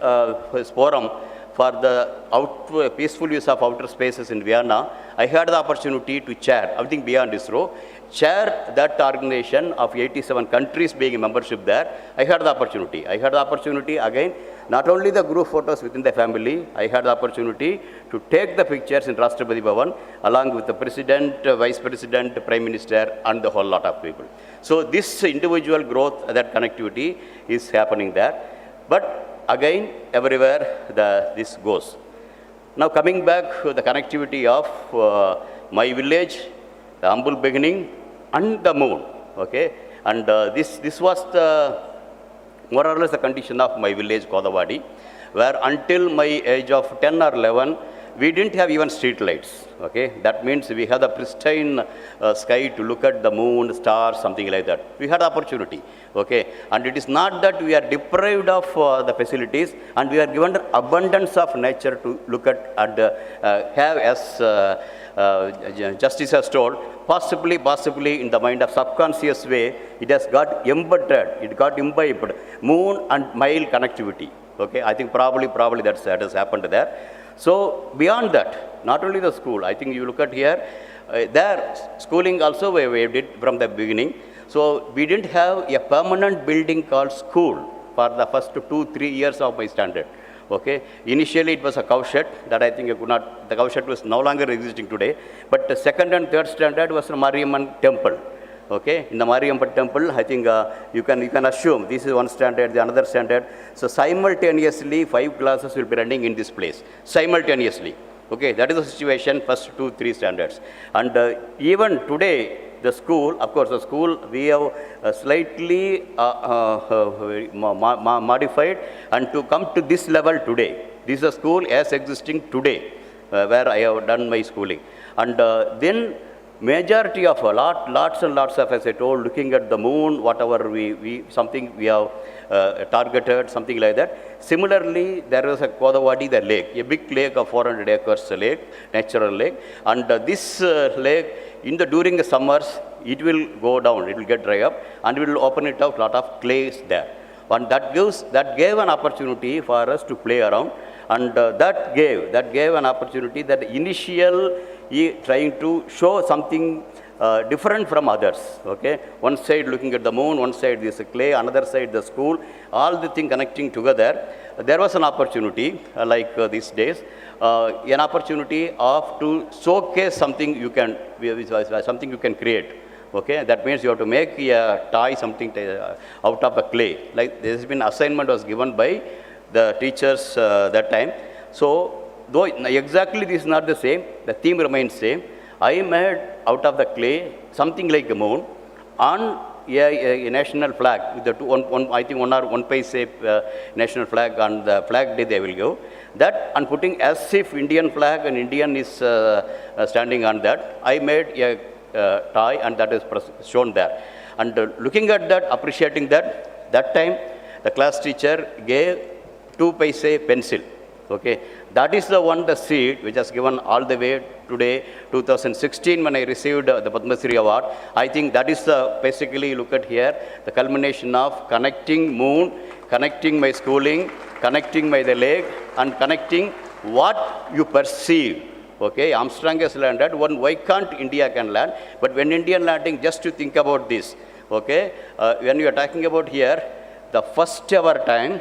forum for the peaceful use of outer spaces in Vienna, I had the opportunity to chair, I think beyond ISRO, chair that organization of 87 countries being a membership there. I had the opportunity. Again, not only the group photos within the family, I had the opportunity to take the pictures in Rashtrapati Bhavan along with the President, Vice President, Prime Minister and the whole lot of people. So this individual growth, that connectivity is happening there. But again, everywhere this goes. Now coming back to the connectivity of my village, the humble beginning and the moon. Okay, and this was more or less the condition of my village, Kodavadi, where until my age of 10 or 11, we didn't have even street lights. Okay, that means we had a pristine sky to look at the moon, stars, something like that. We had opportunity. Okay, and it is not that we are deprived of the facilities, and we are given abundance of nature to look at and have, as Justice has told, possibly in the mind of subconscious way, it has got embedded, it got imbibed, moon and mile connectivity. Okay, I think probably that has happened there. So beyond that, not only the school, I think you look at here, there schooling also we did from the beginning. So we didn't have a permanent building called school for the first 2-3 years of my standard. Okay, initially it was a cow shed that I think the cow shed was no longer existing today, but the second and third standard was the Mariamman temple. Okay, in the Mariamman temple, I think you can assume this is one standard, the another standard. So simultaneously 5 classes will be running in this place, simultaneously. Okay, that is the situation, first 2-3 standards. And even today, the school, of course, the school we have slightly modified, and to come to this level today. This is a school as existing today, where I have done my schooling. And then majority of lots and lots of, as I told, looking at the moon, whatever something we have targeted, something like that. Similarly, there was a Kodavadi, the lake, a big lake of 400 acres lake, natural lake. And this lake, during the summers, it will go down, it will get dry up, and we will open it out, lot of clays there. And that gave an opportunity for us to play around, and that gave an opportunity, that initial trying to show something different from others. Okay, one side looking at the moon, one side this clay, another side the school, all the thing connecting together. There was an opportunity like these days, an opportunity to showcase something you can create. Okay, that means you have to make a toy, something out of a clay. Like there has been assignment was given by the teachers that time. So though exactly this is not the same, the theme remains same. I made out of the clay something like a moon on a national flag with the I think 1 paise national flag on the flag day they will go. That and putting as if Indian flag and Indian is standing on that. I made a toy and that is shown there. And looking at that, appreciating that time the class teacher gave 2 paise pencil. Okay, that is the one, the seed which has given all the way today, 2016 when I received the Padma Shri award. I think that is the, basically look at here, the culmination of connecting moon, connecting my schooling, connecting my the leg and connecting what you perceive. Okay, Armstrong has learned that one, why can't India can learn? But when Indian landing, just to think about this, okay, when you are talking about here, the first ever time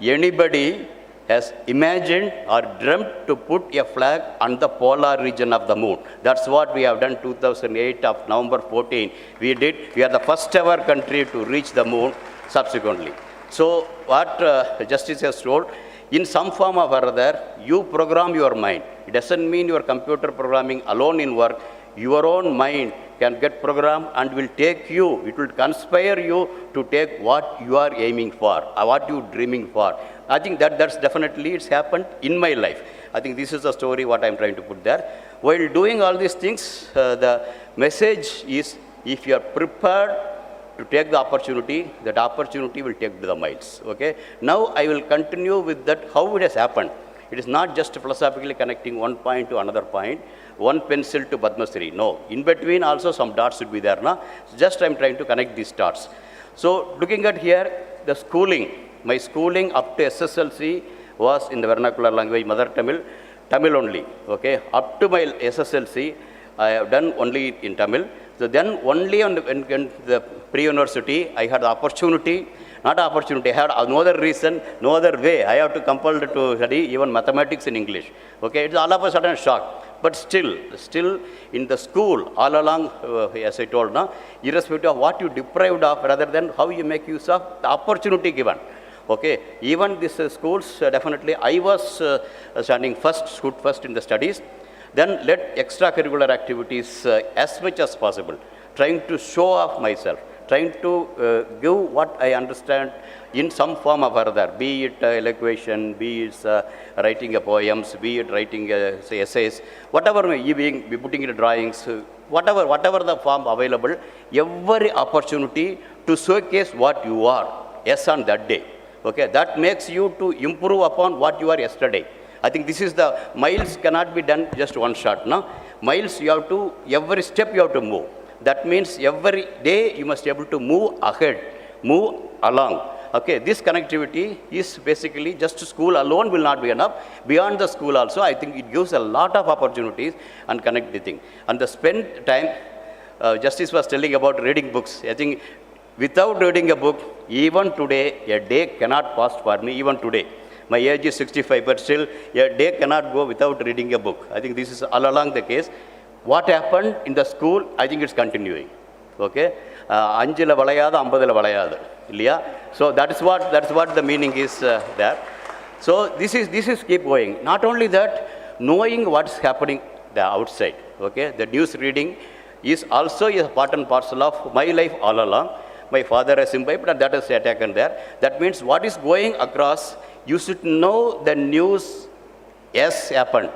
anybody has imagined or dreamt to put a flag on the polar region of the moon. That's what we have done 2008 of November 14. We did. We are the first ever country to reach the moon subsequently. So what Justice has told, in some form or other, you program your mind. It doesn't mean your computer programming alone in work. Your own mind can get programmed and will take you, it will conspire you to take what you are aiming for, or what you are dreaming for. I think that's definitely, it's happened in my life. I think this is the story what I'm trying to put there. While doing all these things, the message is, if you are prepared to take the opportunity, that opportunity will take to the miles. Okay. Now I will continue with that, how it has happened. It is not just philosophically connecting one point to another point, one pencil to Padma Shri. No, in between also some dots should be there. Na? Just I'm trying to connect these dots. So looking at here, the schooling, my schooling up to SSLC was in the vernacular language, Mother Tamil only. Okay, up to my SSLC, I have done only in Tamil. So then only on the pre-university, I had the opportunity, not opportunity, I had no other reason, no other way. I have to compel to study even mathematics in English. Okay, it's all of a sudden shock. But still in the school, all along, as I told, no, irrespective of what you deprived of, rather than how you make use of the opportunity given. Okay, even these schools, definitely, I was standing first in the studies. Then let extracurricular activities as much as possible, trying to show off myself, trying to give what I understand in some form or other, be it elocution, be it writing poems, be it writing say essays, whatever may be putting in drawings, whatever the form available, every opportunity to showcase what you are, yes, on that day. Okay, that makes you to improve upon what you are yesterday. I think this is the miles cannot be done just one shot. No? Miles you have to, every step you have to move. That means every day you must be able to move ahead, move along. Okay, this connectivity is basically just school alone will not be enough. Beyond the school also, I think it gives a lot of opportunities and connect the thing. And the spend time, Justice was telling about reading books. I think without reading a book, even today, a day cannot pass for me, even today. My age is 65, but still a day cannot go without reading a book. I think this is all along the case. What happened in the school, I think it's continuing. Okay? Anjila valayada, ambadila valayada. So that's what the meaning is there. So this is keep going. Not only that, knowing what's happening the outside. Okay? The news reading is also a part and parcel of my life all along. My father has imbibed and that is taken there. That means what is going across, you should know the news has happened.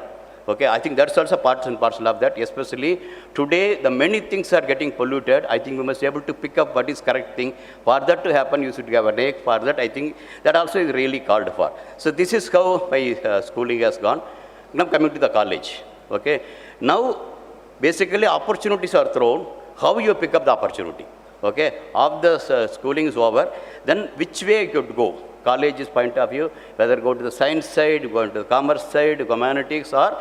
Okay, I think that's also part and parcel of that, especially today the many things are getting polluted. I think we must be able to pick up what is correct thing. For that to happen, you should have a rake. For that, I think that also is really called for. So this is how my schooling has gone. Now coming to the college. Okay, now basically opportunities are thrown. How you pick up the opportunity? Okay, after the schooling is over, then which way you could go? College's point of view, whether go to the science side, go to the commerce side, humanities, or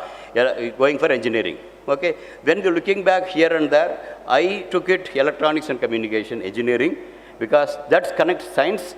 going for engineering. Okay, when you're looking back here and there, I took it electronics and communication engineering because that connects science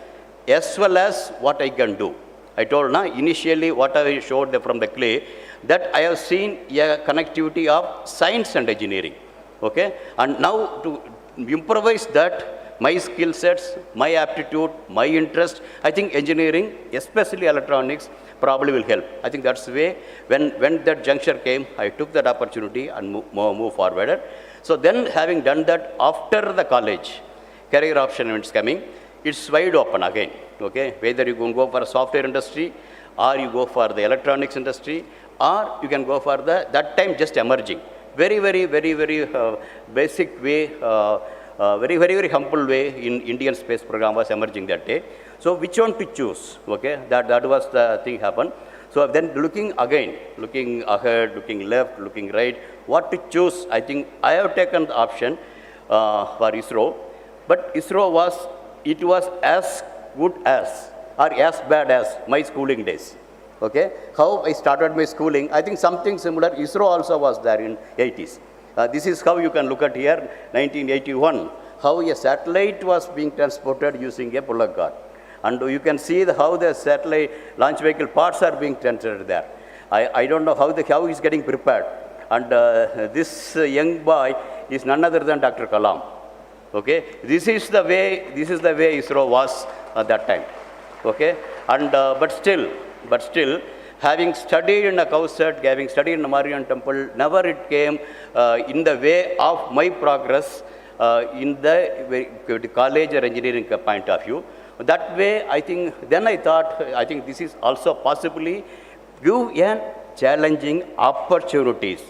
as well as what I can do. I told now initially what I showed from the clay that I have seen a connectivity of science and engineering. Okay, and now to improvise that, my skill sets, my aptitude, my interest, I think engineering, especially electronics, probably will help. I think that's the way, when that juncture came, I took that opportunity and move forward. So then having done that, after the college, career option is coming, it's wide open again, okay? Whether you can go for a software industry, or you go for the electronics industry, or you can go for that time just emerging. Very basic way, very humble way in Indian space program was emerging that day. So which one to choose, okay? That was the thing happened. So then looking ahead, looking left, looking right, what to choose, I think I have taken the option for ISRO, but ISRO was as good as, or as bad as my schooling days. Okay, how I started my schooling, I think something similar, ISRO also was there in 80s. This is how you can look at here, 1981, how a satellite was being transported using a bullock cart. And you can see how the satellite launch vehicle parts are being transported there. I don't know how he's getting prepared. And this young boy is none other than Dr. Kalam. Okay, this is the way ISRO was at that time. Okay, and but still, having studied in a Cowset, having studied in a Marian temple, never it came in the way of my progress in the college or engineering point of view. That way, I think, then I thought, I think this is also possibly give a challenging opportunities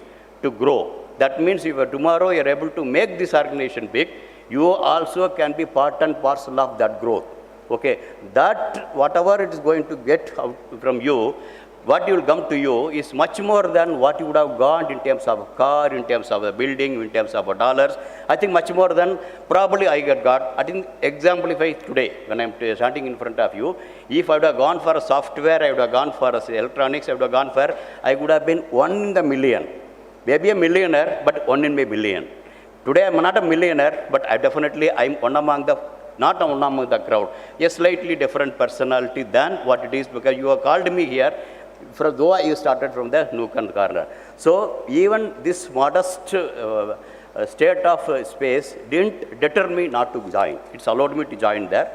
to grow. That means if tomorrow you are able to make this organization big, you also can be part and parcel of that growth. Okay, that whatever it is going to get out from you, what will come to you is much more than what you would have got in terms of a car, in terms of a building, in terms of a dollars. I think much more than probably I got. I think exemplify today when I'm standing in front of you. If I would have gone for a software, I would have gone for electronics, I would have gone for, I would have been 1 in the million. Maybe a millionaire, but 1 in a billion. Today I'm not a millionaire, but I'm one among the, not one among the crowd. A slightly different personality than what it is, because you have called me here, though you started from the nook and corner. So even this modest state of space didn't deter me not to join. It's allowed me to join there.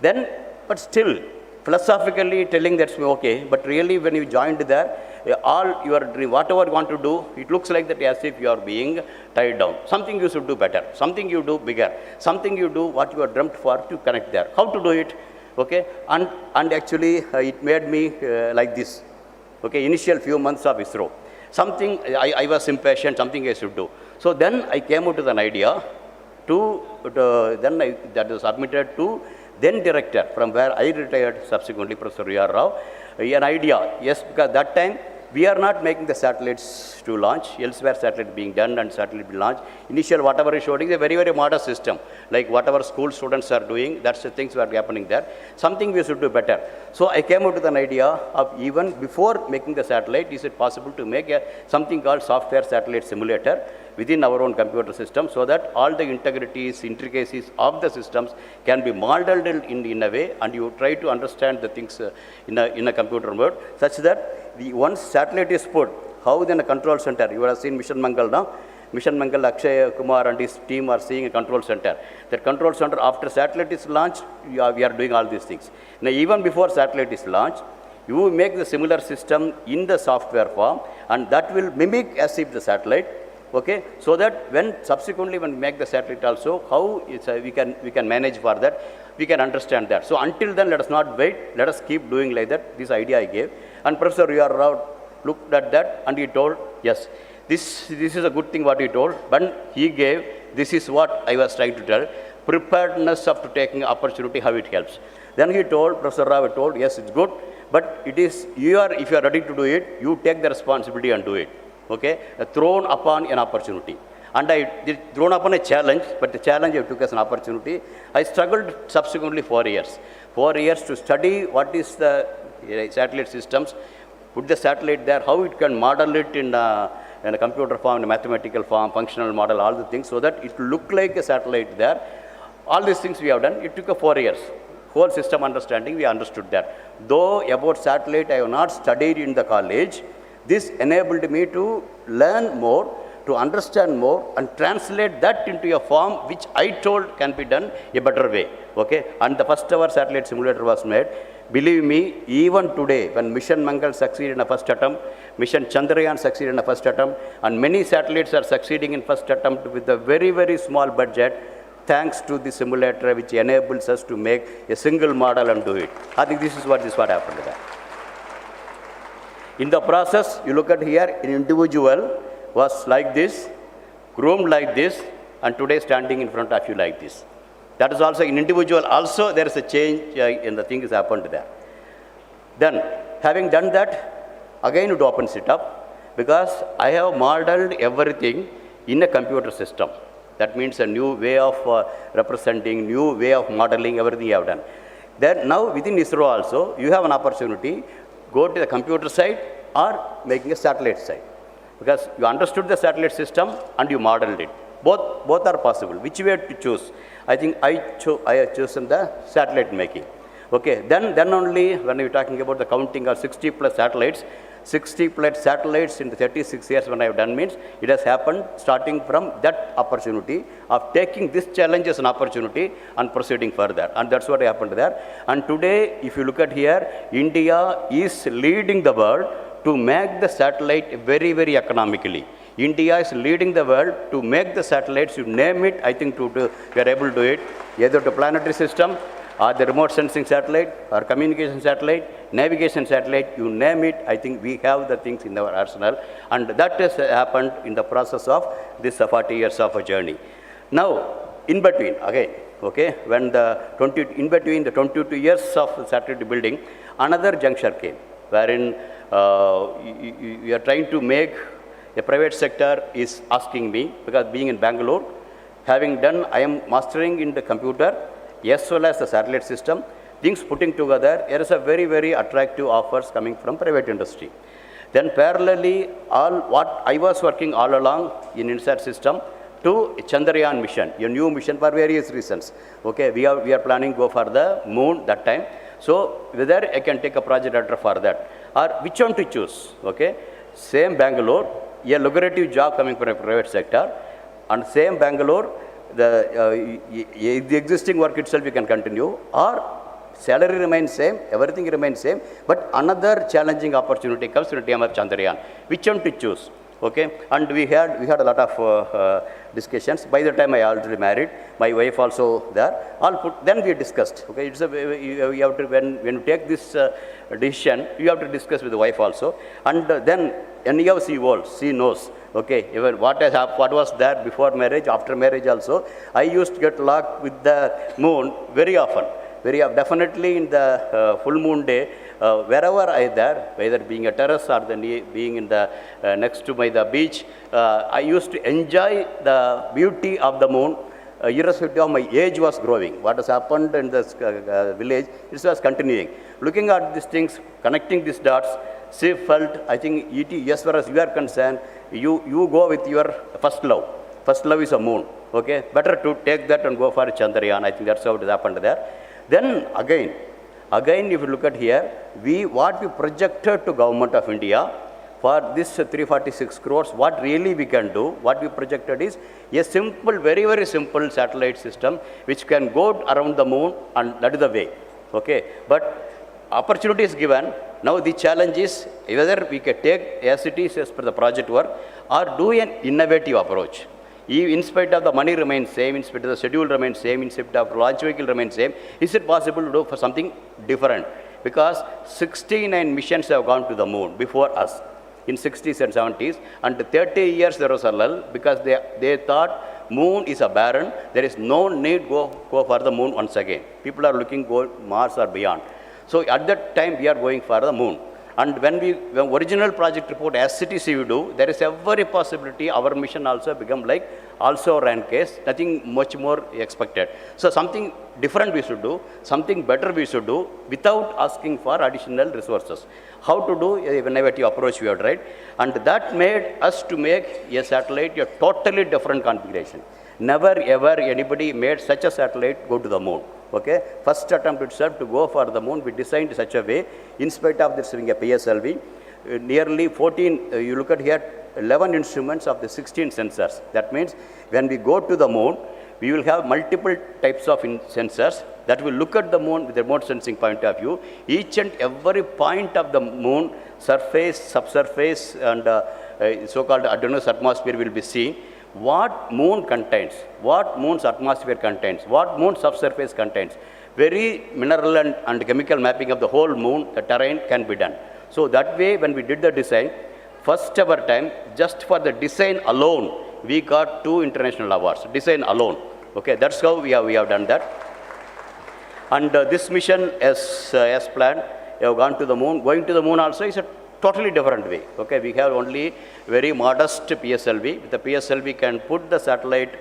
Then, but still, philosophically telling that's okay, but really when you joined there, all your dream, whatever you want to do, it looks like that as if you are being tied down. Something you should do better, something you do bigger, something you do what you are dreamt for to connect there. How to do it? Okay, and actually it made me like this. Okay, initial few months of ISRO, something I was impatient, something I should do. So then I came out with an idea that was submitted to then director, from where I retired subsequently, Professor R. Rao, an idea. Yes, because that time we are not making the satellites to launch, elsewhere satellite being done and satellite being launched. Initial whatever is showing is a very modest system, like whatever school students are doing, that's the things were happening there. Something we should do better. So I came out with an idea of, even before making the satellite, is it possible to make something called software satellite simulator within our own computer system, so that all the integrities, intricacies of the systems can be modeled in a way, and you try to understand the things in a computer mode, such that once satellite is put, how then a control center, you have seen Mission Mangal now, Mission Mangal, Akshay Kumar and his team are seeing a control center. That control center, after satellite is launched, we are doing all these things. Now even before satellite is launched, you make the similar system in the software form, and that will mimic as if the satellite. Okay, so that when subsequently when we make the satellite also, how it's we can manage for that, we can understand that. So until then, let us not wait, let us keep doing like that. This idea I gave, and Professor Rao looked at that and he told, yes, this is a good thing what he told, but he gave, this is what I was trying to tell, preparedness of taking opportunity, how it helps. Then he told, Professor Rao told, yes, it's good, but it is, if you are ready to do it, you take the responsibility and do it. Okay, thrown upon an opportunity. And I did thrown upon a challenge, but the challenge I took as an opportunity. I struggled subsequently 4 years. 4 years to study what is the satellite systems, put the satellite there, how it can model it in a computer form, in a mathematical form, functional model, all the things, so that it will look like a satellite there. All these things we have done. It took 4 years. Whole system understanding, we understood that. Though about satellite I have not studied in the college, this enabled me to learn more, to understand more and translate that into a form which I told can be done a better way. Okay? And the first ever satellite simulator was made. Believe me, even today, when Mission Mangal succeeded in the first attempt, Mission Chandrayaan succeeded in the first attempt, and many satellites are succeeding in first attempt with a very, very small budget, thanks to the simulator which enables us to make a single model and do it. I think this is what happened there. In the process, you look at here, an individual was like this, groomed like this, and today standing in front of you like this. That is also in individual. Also, there is a change in the thing has happened there. Then, having done that, again it opens it up, because I have modeled everything in a computer system. That means a new way of representing, new way of modeling, everything you have done. Then now within ISRO also, you have an opportunity, go to the computer side or making a satellite side. Because you understood the satellite system and you modeled it. Both are possible. Which way to choose? I think I have chosen the satellite making. Okay, then only when we're talking about the counting of 60 plus satellites, 60 plus satellites in the 36 years when I have done means it has happened starting from that opportunity of taking this challenge as an opportunity and proceeding further. And that's what happened there. And today, if you look at here, India is leading the world to make the satellite very, very economically. India is leading the world to make the satellites, you name it, I think we are able to do it, either the planetary system or the remote sensing satellite or communication satellite, navigation satellite, you name it, I think we have the things in our arsenal, and that has happened in the process of this 40 years of a journey. Now, in between, again, okay, when in between the 22 years of satellite building, another juncture came, wherein we are trying to make the private sector is asking me, because being in Bangalore, having done, I am mastering in the computer as well as the satellite system, things putting together, there is a very, very attractive offers coming from private industry. Then parallelly, what I was working all along in INSAT system to Chandrayaan mission, a new mission for various reasons. Okay, we are planning to go for the moon that time. So whether I can take a project director for that, or which one to choose, okay? Same Bangalore, a lucrative job coming from a private sector, and same Bangalore, the existing work itself you can continue, or salary remains same, everything remains same, but another challenging opportunity comes in the time of Chandrayaan. Which one to choose? Okay, and we had a lot of discussions. By the time I already married, my wife also there. Then we discussed. Okay, it's you have to when you take this decision, you have to discuss with the wife also. And then anyhow she knows. Okay, even what was there before marriage, after marriage also, I used to get luck with the moon very often. Definitely in the full moon day, wherever I there, whether being a terrace or being in the next to the beach, I used to enjoy the beauty of the moon, irrespective of my age was growing. What has happened in this village, it was continuing. Looking at these things, connecting these dots, she felt, I think, as far as you are concerned, you go with your first love. First love is a moon. Okay, better to take that and go for Chandrayaan. I think that's how it has happened there. Then again, if you look at here, what we projected to Government of India for this 346 crores, what really we can do, what we projected is a simple, very, very simple satellite system which can go around the moon, and that is the way. Okay, but opportunity is given. Now the challenge is whether we can take as it is as per the project work or do an innovative approach. In spite of the money remains same, in spite of the schedule remains same, in spite of launch vehicle remains same, is it possible to do for something different? Because 69 missions have gone to the moon before us in 60s and 70s, and 30 years there was a lull because they thought moon is a barren, there is no need go for the moon once again. People are looking go Mars or beyond. So at that time we are going for the moon. And when original project report as it is we do, there is every possibility our mission also become like also ran case, nothing much more expected. So something different we should do, something better we should do without asking for additional resources. How to do an innovative approach we have tried, and that made us to make a satellite a totally different configuration. Never ever anybody made such a satellite go to the moon. Okay, first attempt itself to go for the moon, we designed such a way, in spite of this having a PSLV, nearly 14, you look at here, 11 instruments of the 16 sensors. That means when we go to the moon, we will have multiple types of sensors that will look at the moon with a remote sensing point of view. Each and every point of the moon, surface, subsurface, and so-called adenoid atmosphere will be seen. What moon contains, what moon's atmosphere contains, what moon's subsurface contains. Very mineral and chemical mapping of the whole moon, the terrain can be done. So that way, when we did the design, first ever time, just for the design alone, we got 2 international awards, design alone. Okay, that's how we have done that. And this mission, as planned, we have gone to the moon. Going to the moon also is a totally different way. Okay, we have only very modest PSLV. With the PSLV can put the satellite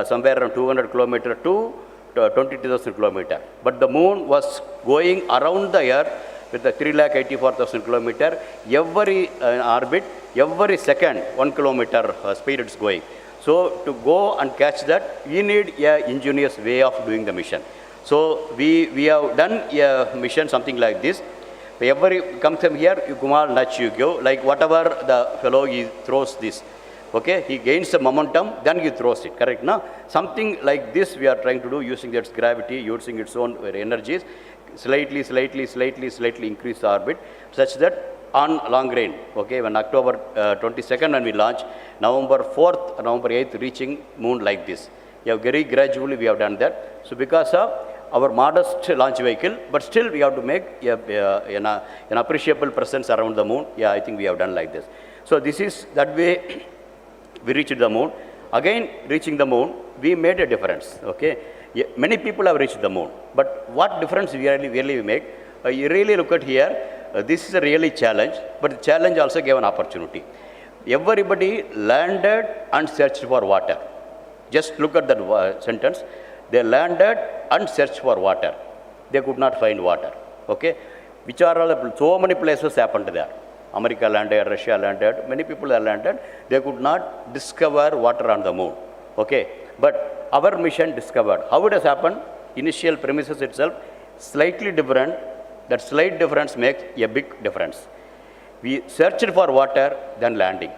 somewhere around 200 kilometer to 22,000 kilometer. But the moon was going around the earth with the 384,000 kilometer. Every orbit, every second, 1 kilometer speed it's going. So to go and catch that, we need an ingenious way of doing the mission. So we have done a mission something like this. Every comes from here, you Kumar nudge you go, like whatever the fellow he throws this. Okay, he gains the momentum, then he throws it, correct? Now, something like this we are trying to do using its gravity, using its own energies, slightly increase the orbit, such that on long range, okay, when October 22nd when we launch, November 4th, November 8th reaching moon like this. Very gradually we have done that. So because of our modest launch vehicle, but still we have to make an appreciable presence around the moon. Yeah, I think we have done like this. So this is that way we reached the moon. Again, reaching the moon, we made a difference. Okay, many people have reached the moon, but what difference we really make? You really look at here. This is a really challenge, but the challenge also gave an opportunity. Everybody landed and searched for water. Just look at that sentence. They landed and searched for water. They could not find water. Okay, which are all so many places happened there. America landed, Russia landed, many people have landed. They could not discover water on the moon. Okay, but our mission discovered. How it has happened? Initial premises itself slightly different. That slight difference makes a big difference. We searched for water, then landing.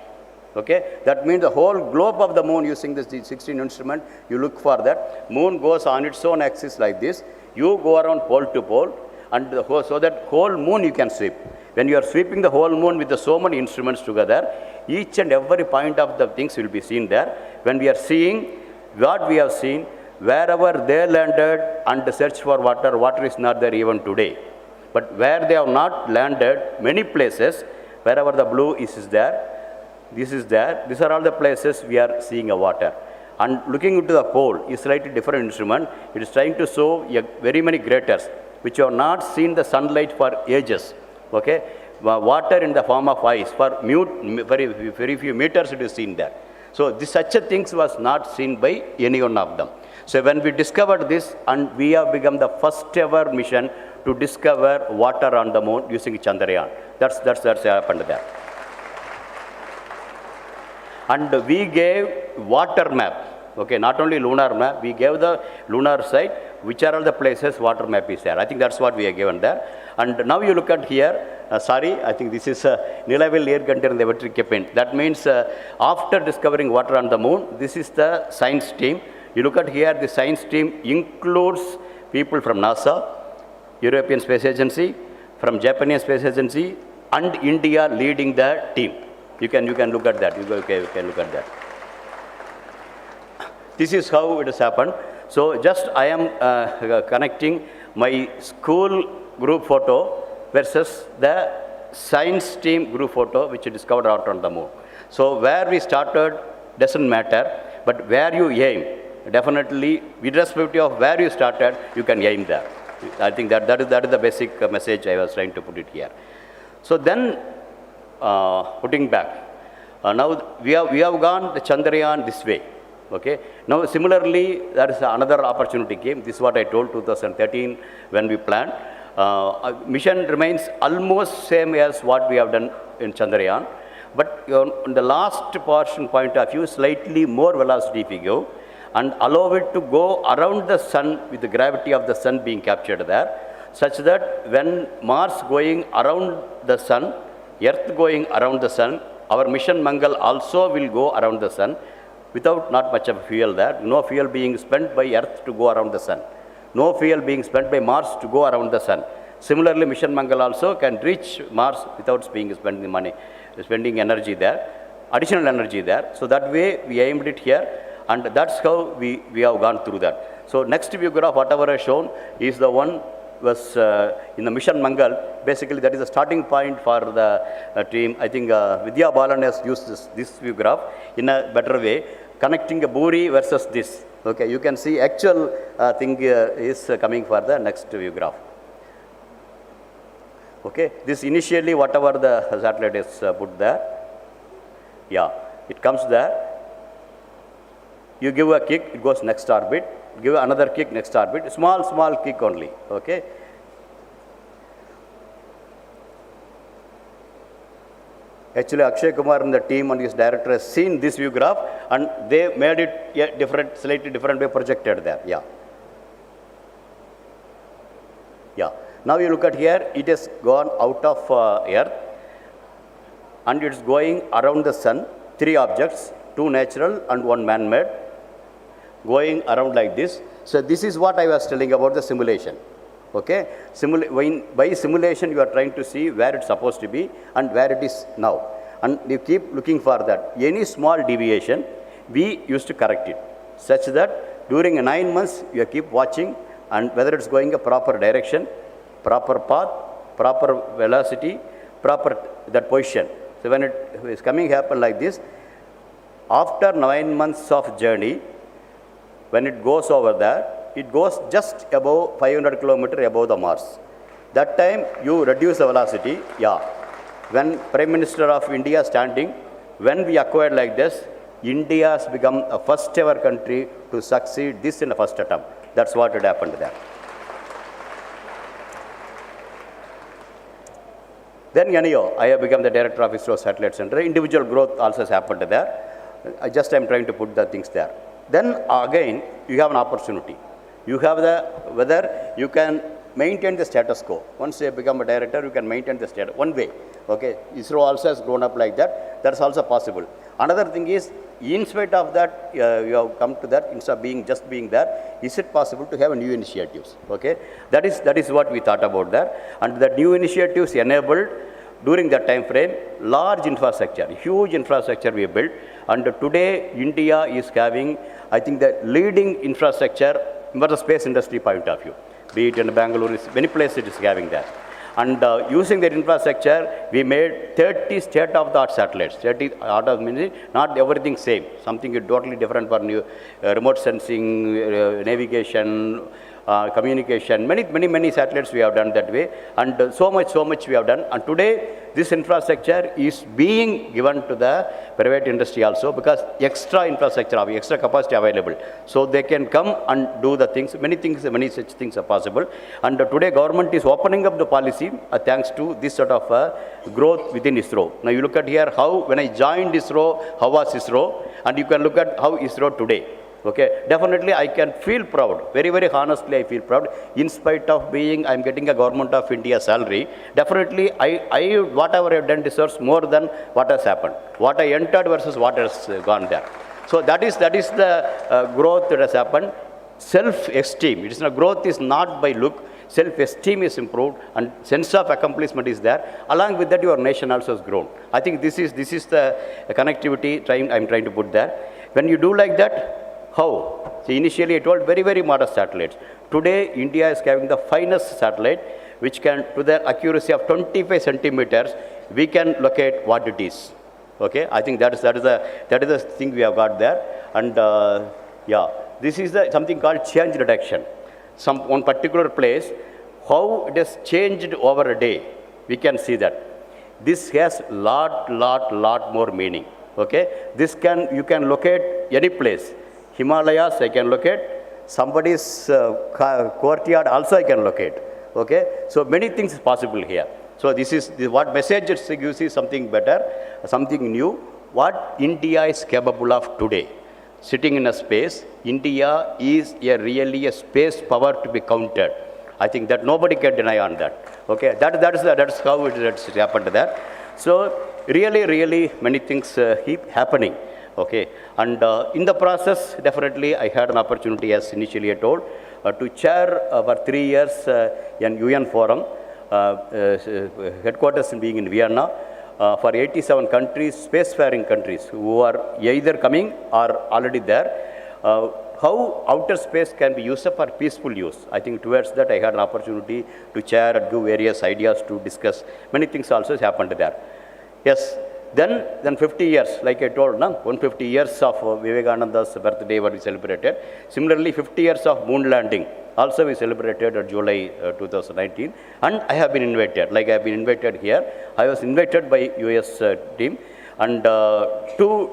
Okay, that means the whole globe of the moon using this 16 instrument, you look for that. Moon goes on its own axis like this. You go around pole to pole, and so that whole moon you can sweep. When you are sweeping the whole moon with so many instruments together, each and every point of the things will be seen there. When we are seeing what we have seen, wherever they landed and searched for water, water is not there even today. But where they have not landed, many places, wherever the blue is there, this is there, these are all the places we are seeing a water. And looking into the pole is slightly different instrument. It is trying to show very many craters which have not seen the sunlight for ages. Okay, water in the form of ice for very few meters it is seen there. So such a things was not seen by any one of them. So when we discovered this, and we have become the first ever mission to discover water on the moon using Chandrayaan. That's happened there. And we gave water map. Okay, not only lunar map, we gave the lunar side, which are all the places water map is there. I think that's what we have given there. And now you look at here, I think this is Nilavil air container electric capin. That means after discovering water on the moon, this is the science team. You look at here, the science team includes people from NASA, European Space Agency, from Japanese Space Agency, and India leading the team. You can look at that. You can look at that. This is how it has happened. So just I am connecting my school group photo versus the science team group photo which is discovered out on the moon. So where we started doesn't matter, but where you aim, definitely, irrespective of where you started, you can aim there. I think that is the basic message I was trying to put it here. So then, putting back, now we have gone the Chandrayaan this way. Okay. Now similarly, there is another opportunity came. This is what I told 2013 when we planned. Mission remains almost same as what we have done in Chandrayaan, but in the last portion point of view, slightly more velocity if we go, and allow it to go around the sun with the gravity of the sun being captured there, such that when Mars going around the sun, Earth going around the sun, Our mission Mangal also will go around the sun without not much of fuel there. No fuel being spent by Earth to go around the sun. No fuel being spent by Mars to go around the sun. Similarly, mission Mangal also can reach Mars without spending money, spending energy there, additional energy there. So that way we aimed it here, and that's how we have gone through that. So next view graph, whatever I shown, is the one was in the mission Mangal. Basically, that is the starting point for the team. I think Vidya Balan has used this view graph in a better way, connecting a Buri versus this. Okay, you can see actual thing is coming for the next view graph. Okay, this initially whatever the satellite is put there, yeah, it comes there. You give a kick, it goes next orbit. Give another kick, next orbit. Small kick only. Okay. Actually, Akshay Kumar and the team and his director has seen this view graph, and they made it slightly different way projected there. Yeah. Yeah. Now you look at here, it has gone out of Earth, and it's going around the sun. 3 objects, 2 natural and 1 man-made, going around like this. So this is what I was telling about the simulation. Okay, by simulation you are trying to see where it's supposed to be and where it is now, and you keep looking for that. Any small deviation, we used to correct it, such that during 9 months you keep watching, and whether it's going a proper direction, proper path, proper velocity, proper that position. So when it is coming happen like this, after 9 months of journey, when it goes over there, it goes just above 500 kilometers above the Mars. That time you reduce the velocity. Yeah. When Prime Minister of India standing, when we acquired like this, India has become a first ever country to succeed this in the first attempt. That's what had happened there. Then anyhow, I have become the director of ISRO Satellite Center. Individual growth also has happened there. I am trying to put the things there. Then again, you have an opportunity. You have whether you can maintain the status quo. Once you become a director, you can maintain the status one way. Okay, ISRO also has grown up like that. That's also possible. Another thing is, in spite of that, you have come to that instead of just being there. Is it possible to have new initiatives? Okay, that is what we thought about there, and the new initiatives enabled during that time frame large infrastructure, huge infrastructure we built, and today India is having, I think, the leading infrastructure from the space industry point of view. Be it in Bangalore, many places it is having that. And using that infrastructure, we made 30 state-of-the-art satellites. 30 out of means not everything same. Something totally different for new remote sensing, navigation, communication. Many satellites we have done that way, and so much we have done. And today, this infrastructure is being given to the private industry also, because extra infrastructure, extra capacity available, so they can come and do the things. Many such things are possible. And today, government is opening up the policy thanks to this sort of growth within ISRO. Now you look at here how when I joined ISRO, how was ISRO, and you can look at how ISRO today. Okay, definitely I can feel proud, very honestly I feel proud, in spite of being, I'm getting a government of India salary. Definitely I whatever I have done deserves more than what has happened, what I entered versus what has gone there. So that is the growth that has happened. Self-esteem, it is not, growth is not by look, self-esteem is improved, and sense of accomplishment is there. Along with that, your nation also has grown. I think this is the connectivity I'm trying to put there. When you do like that, how? So initially I told very modest satellites. Today India is having the finest satellite, which can, to the accuracy of 25 centimeters, we can locate what it is. Okay, I think that is the thing we have got there. And yeah, this is something called change detection. One particular place, how it has changed over a day, we can see that. This has lot more meaning. Okay, you can locate any place. Himalayas I can locate, somebody's courtyard also I can locate. Okay, so many things is possible here. So this is what message it gives is something better, something new. What India is capable of today, sitting in a space, India is really a space power to be counted. I think that nobody can deny on that. Okay, that is how it happened there. So really many things keep happening. Okay, and in the process, definitely I had an opportunity, as initially I told, to chair for 3 years an UN forum, headquarters being in Vienna, for 87 countries, spacefaring countries who are either coming or already there. How outer space can be used for peaceful use. I think towards that I had an opportunity to chair and give various ideas to discuss. Many things also happened there. Yes. Then 50 years, like I told, 150 years of Vivekananda's birthday were celebrated. Similarly, 50 years of moon landing also we celebrated in July 2019. And I have been invited, like I have been invited here. I was invited by US team and to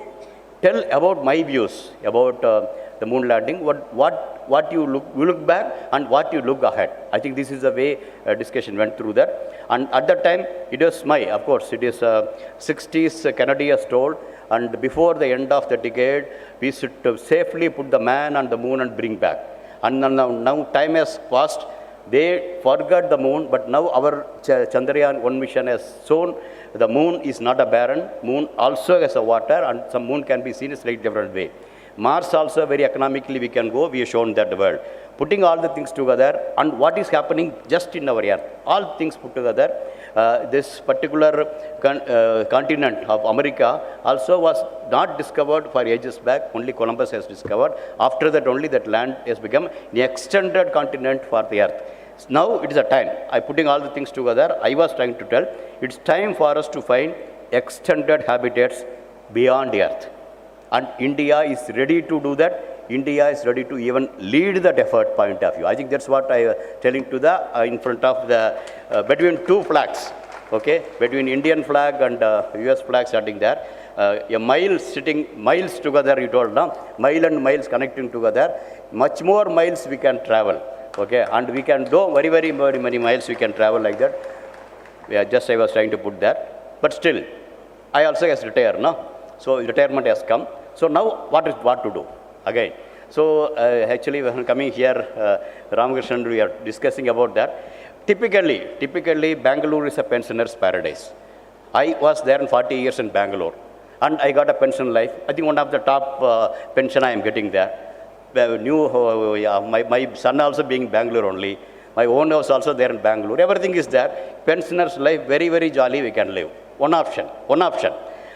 tell about my views about the moon landing, what you look back and what you look ahead. I think this is the way discussion went through that. And at that time, it was of course, it is 60s Kennedy has told, and before the end of the decade, we should safely put the man on the moon and bring back. And now time has passed. They forgot the moon, but now our Chandrayaan-1 mission has shown the moon is not a barren. Moon also has a water, and some moon can be seen in a slightly different way. Mars also very economically we can go. We have shown that the world. Putting all the things together and what is happening just in our earth, all things put together, this particular continent of America also was not discovered for ages back. Only Columbus has discovered. After that only that land has become the extended continent for the earth. Now it is a time. I putting all the things together. I was trying to tell it's time for us to find extended habitats beyond earth. And India is ready to do that. India is ready to even lead that effort point of view. I think that's what I was telling to the in front of the between two flags, okay, between Indian flag and US flag standing there. A mile sitting miles together. You told now, mile and miles connecting together. Much more miles we can travel, okay, and we can do very many miles we can travel like that. Yeah, just I was trying to put that, but still, I also has retired now. So retirement has come. So now what to do again? So actually when coming here, Radhakrishnan, we are discussing about that. Typically Bangalore is a pensioner's paradise. I was there in 40 years in Bangalore and I got a pension life. I think one of the top pension I am getting there. My son also being Bangalore only. My own house also there in Bangalore. Everything is there. Pensioner's life very jolly we can live. One option.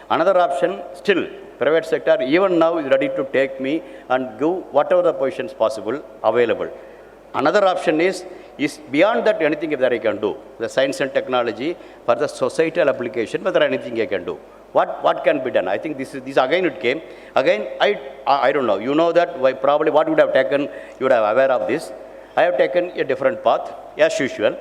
Another option, still, private sector, even now is ready to take me and give whatever the positions possible, available. Another option is beyond that anything that I can do. The science and technology for the societal application, whether anything I can do. What can be done? I think this again it came. Again, I don't know. You know that probably what would have taken, you would have aware of this. I have taken a different path, as usual.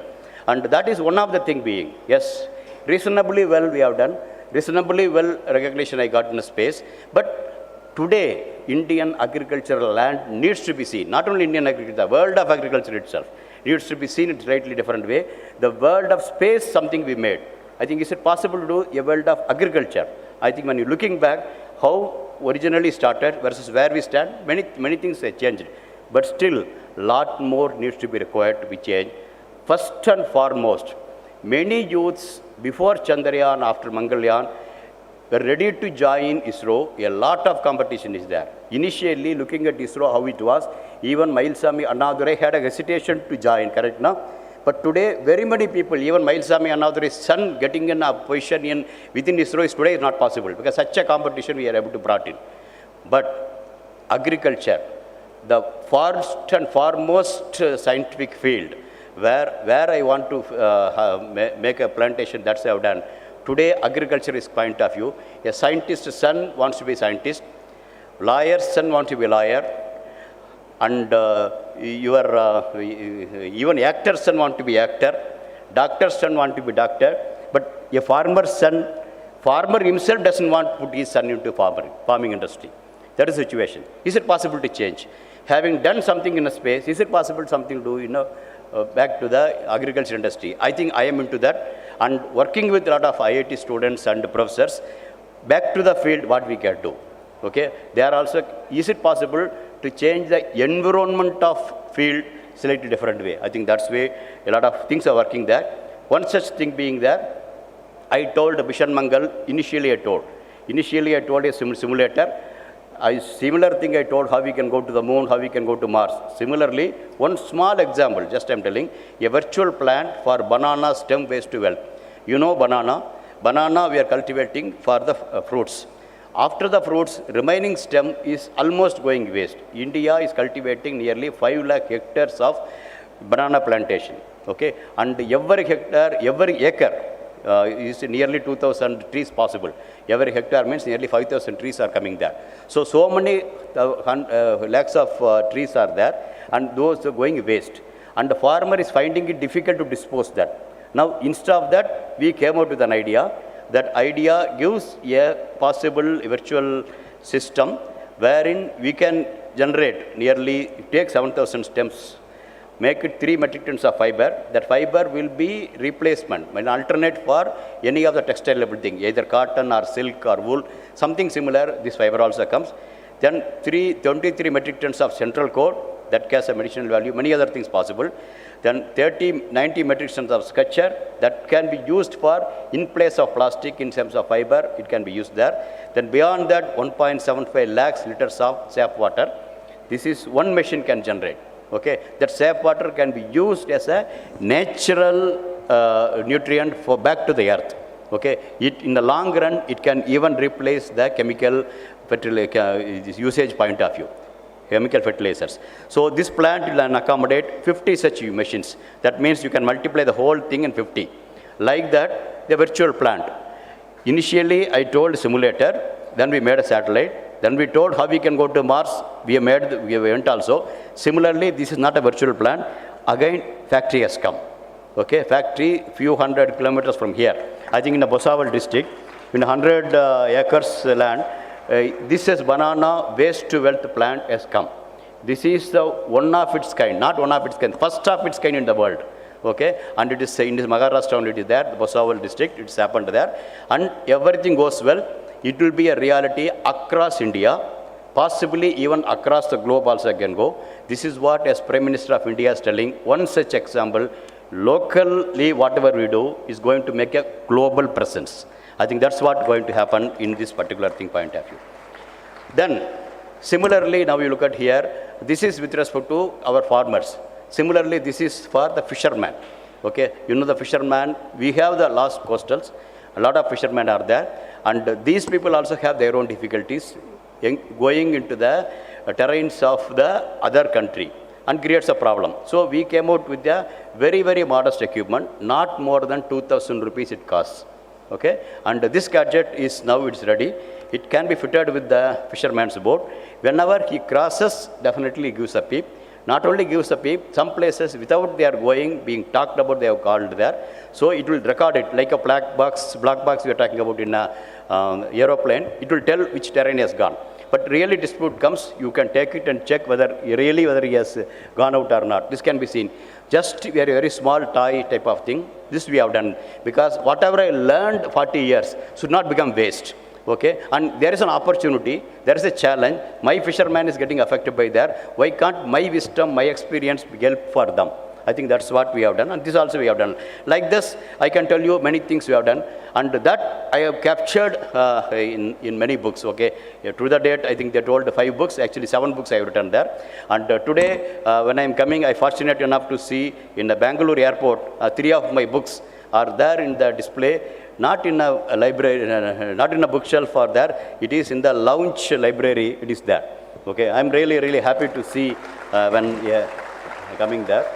And that is one of the thing being, yes, reasonably well we have done. Reasonably well recognition I got in a space, but today Indian agricultural land needs to be seen. Not only Indian agriculture, the world of agriculture itself needs to be seen in a slightly different way. The world of space, something we made. I think is it possible to do a world of agriculture? I think when you're looking back, how originally started versus where we stand, many things have changed. But still, lot more needs to be required to be changed. First and foremost, many youths before Chandrayaan, after Mangalyaan, were ready to join ISRO. A lot of competition is there. Initially, looking at ISRO, how it was, even Mylswamy, Annadurai had a hesitation to join, correct now? But today, very many people, even Mylswamy, Annadurai's son, getting in a position within ISRO today is not possible, because such a competition we are able to brought in. But agriculture, the first and foremost scientific field, where I want to make a plantation, that's what I have done. Today, agriculture is point of view. A scientist's son wants to be scientist, lawyer's son wants to be lawyer, and even actor's son wants to be actor, doctor's son wants to be doctor, but a farmer himself doesn't want to put his son into farming industry. That is the situation. Is it possible to change? Having done something in a space, is it possible something to do, back to the agriculture industry? I think I am into that, and working with a lot of IIT students and professors, back to the field, what we can do. Okay, they are also, is it possible to change the environment of field slightly different way? I think that's way a lot of things are working there. One such thing being there, I told Mission Mangal, initially I told a simulator. Similar thing I told how we can go to the moon, how we can go to Mars. Similarly, one small example, just I'm telling, a virtual plant for banana stem waste to wealth. You know banana. Banana we are cultivating for the fruits. After the fruits, remaining stem is almost going waste. India is cultivating nearly 5 lakh hectares of banana plantation. Okay, and every hectare, every acre is nearly 2,000 trees possible. Every hectare means nearly 5,000 trees are coming there. So many lakhs of trees are there, and those are going waste. And the farmer is finding it difficult to dispose that. Now, instead of that, we came out with an idea. That idea gives a possible virtual system wherein we can generate nearly, take 7,000 stems, make it 3 metric tons of fiber. That fiber will be replacement, an alternate for any of the textile thing, either cotton or silk or wool, something similar, this fiber also comes. Then 23 metric tons of central core, that has a medicinal value, many other things possible. Then 90 metric tons of sculpture, that can be used for, in place of plastic, in terms of fiber, it can be used there. Then beyond that, 1.75 lakhs liters of safe water. This is one machine can generate. Okay, that safe water can be used as a natural nutrient for back to the earth. Okay, in the long run, it can even replace the chemical usage point of view. Chemical fertilizers. So this plant will accommodate 50 such machines. That means you can multiply the whole thing in 50. Like that, the virtual plant. Initially, I told simulator, then we made a satellite, then we told how we can go to Mars, we went also. Similarly, this is not a virtual plant. Again, factory has come. Okay, factory few hundred kilometers from here. I think in the Bhusawal district, in 100 acres land, this is banana waste to wealth plant has come. This is the one of its kind, not one of its kind, first of its kind in the world. Okay, and it is in this Maharashtra, it is there, the Bhusawal district, it's happened there, and everything goes well. It will be a reality across India, possibly even across the globe also can go. This is what as Prime Minister of India is telling. One such example, locally whatever we do is going to make a global presence. I think that's what going to happen in this particular thing point of view. Then, similarly, now you look at here, this is with respect to our farmers. Similarly, this is for the fishermen. Okay, you know the fishermen, we have the lost coastals, a lot of fishermen are there, and these people also have their own difficulties in going into the terrains of the other country and creates a problem. So we came out with a very, very modest equipment, not more than 2,000 rupees it costs. Okay, and this gadget is now it's ready. It can be fitted with the fisherman's boat. Whenever he crosses, definitely gives a peep. Not only gives a peep, some places without they are going, being talked about, they have called there. So it will record it like a black box we are talking about in a aeroplane. It will tell which terrain has gone. But really dispute comes, you can take it and check whether he has gone out or not. This can be seen. Just very, very small toy type of thing. This we have done because whatever I learned 40 years should not become waste. Okay, and there is an opportunity, there is a challenge. My fisherman is getting affected by that. Why can't my wisdom, my experience help for them? I think that's what we have done, and this also we have done. Like this, I can tell you many things we have done, and that I have captured in many books. Okay, to the date, I think they told 5 books, actually 7 books I have written there. And today, when I am coming, I am fortunate enough to see in the Bangalore airport, 3 of my books are there in the display. Not in a library, not in a bookshelf or there. It is in the lounge library. It is there. Okay, I am really, really happy to see when coming there.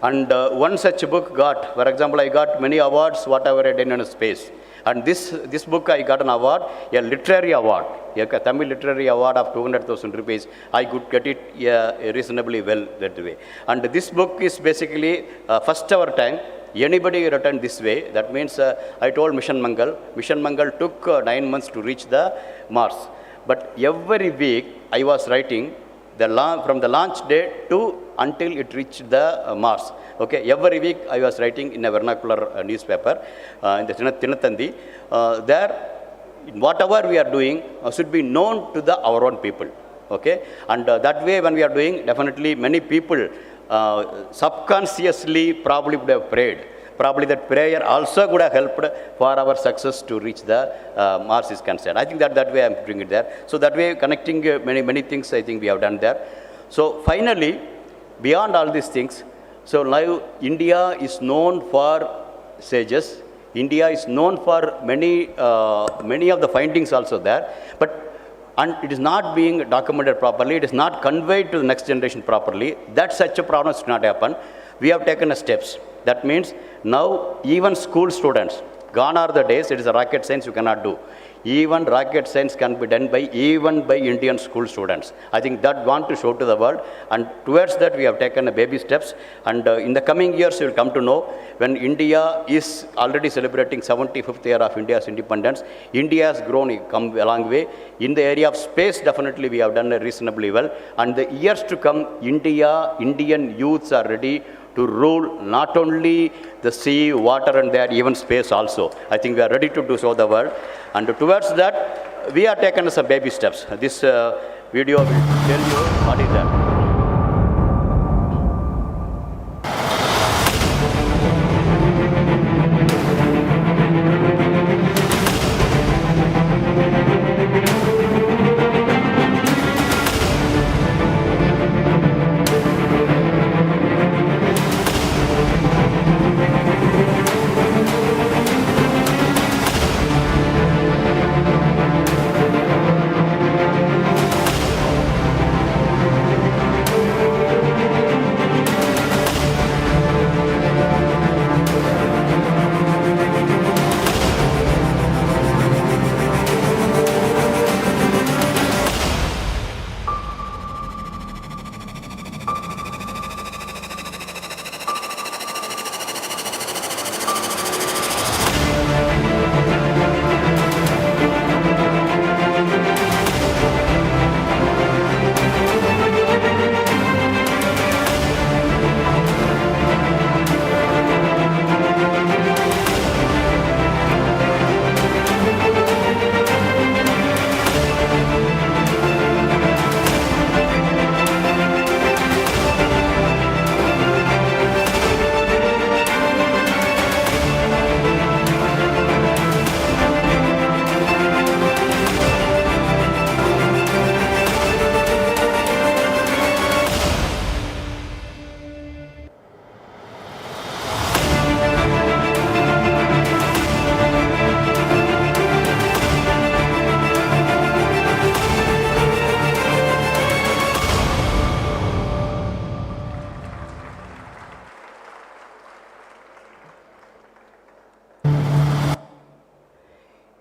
And one such book got, for example, I got many awards, whatever I did in space. And this book I got an award, a literary award, a Tamil literary award of 200,000 rupees. I could get it reasonably well that way. And this book is basically first our time. Anybody written this way, that means I told Mission Mangal took 9 months to reach the Mars. But every week I was writing from the launch day to until it reached the Mars. Okay, every week I was writing in a vernacular newspaper, in the Tinatandi. There, whatever we are doing should be known to our own people. Okay, and that way when we are doing, definitely many people subconsciously probably would have prayed Probably that prayer also could have helped for our success to reach the Mars is concerned. I think that way I'm putting it there. So that way, connecting many things, I think we have done there. So finally, beyond all these things, so now India is known for sages. India is known for many of the findings also there, and it is not being documented properly, it is not conveyed to the next generation properly. That such a problem should not happen. We have taken steps. That means now even school students, gone are the days, it is a rocket science you cannot do. Even rocket science can be done even by Indian school students. I think that want to show to the world, and towards that we have taken baby steps, and in the coming years you will come to know when India is already celebrating 75th year of India's independence. India has grown, come a long way. In the area of space, definitely we have done reasonably well, and the years to come, Indian youths are ready to rule not only the sea, water and there, even space also. I think we are ready to do so the world. And towards that, we are taken some baby steps. This video will tell you what is that.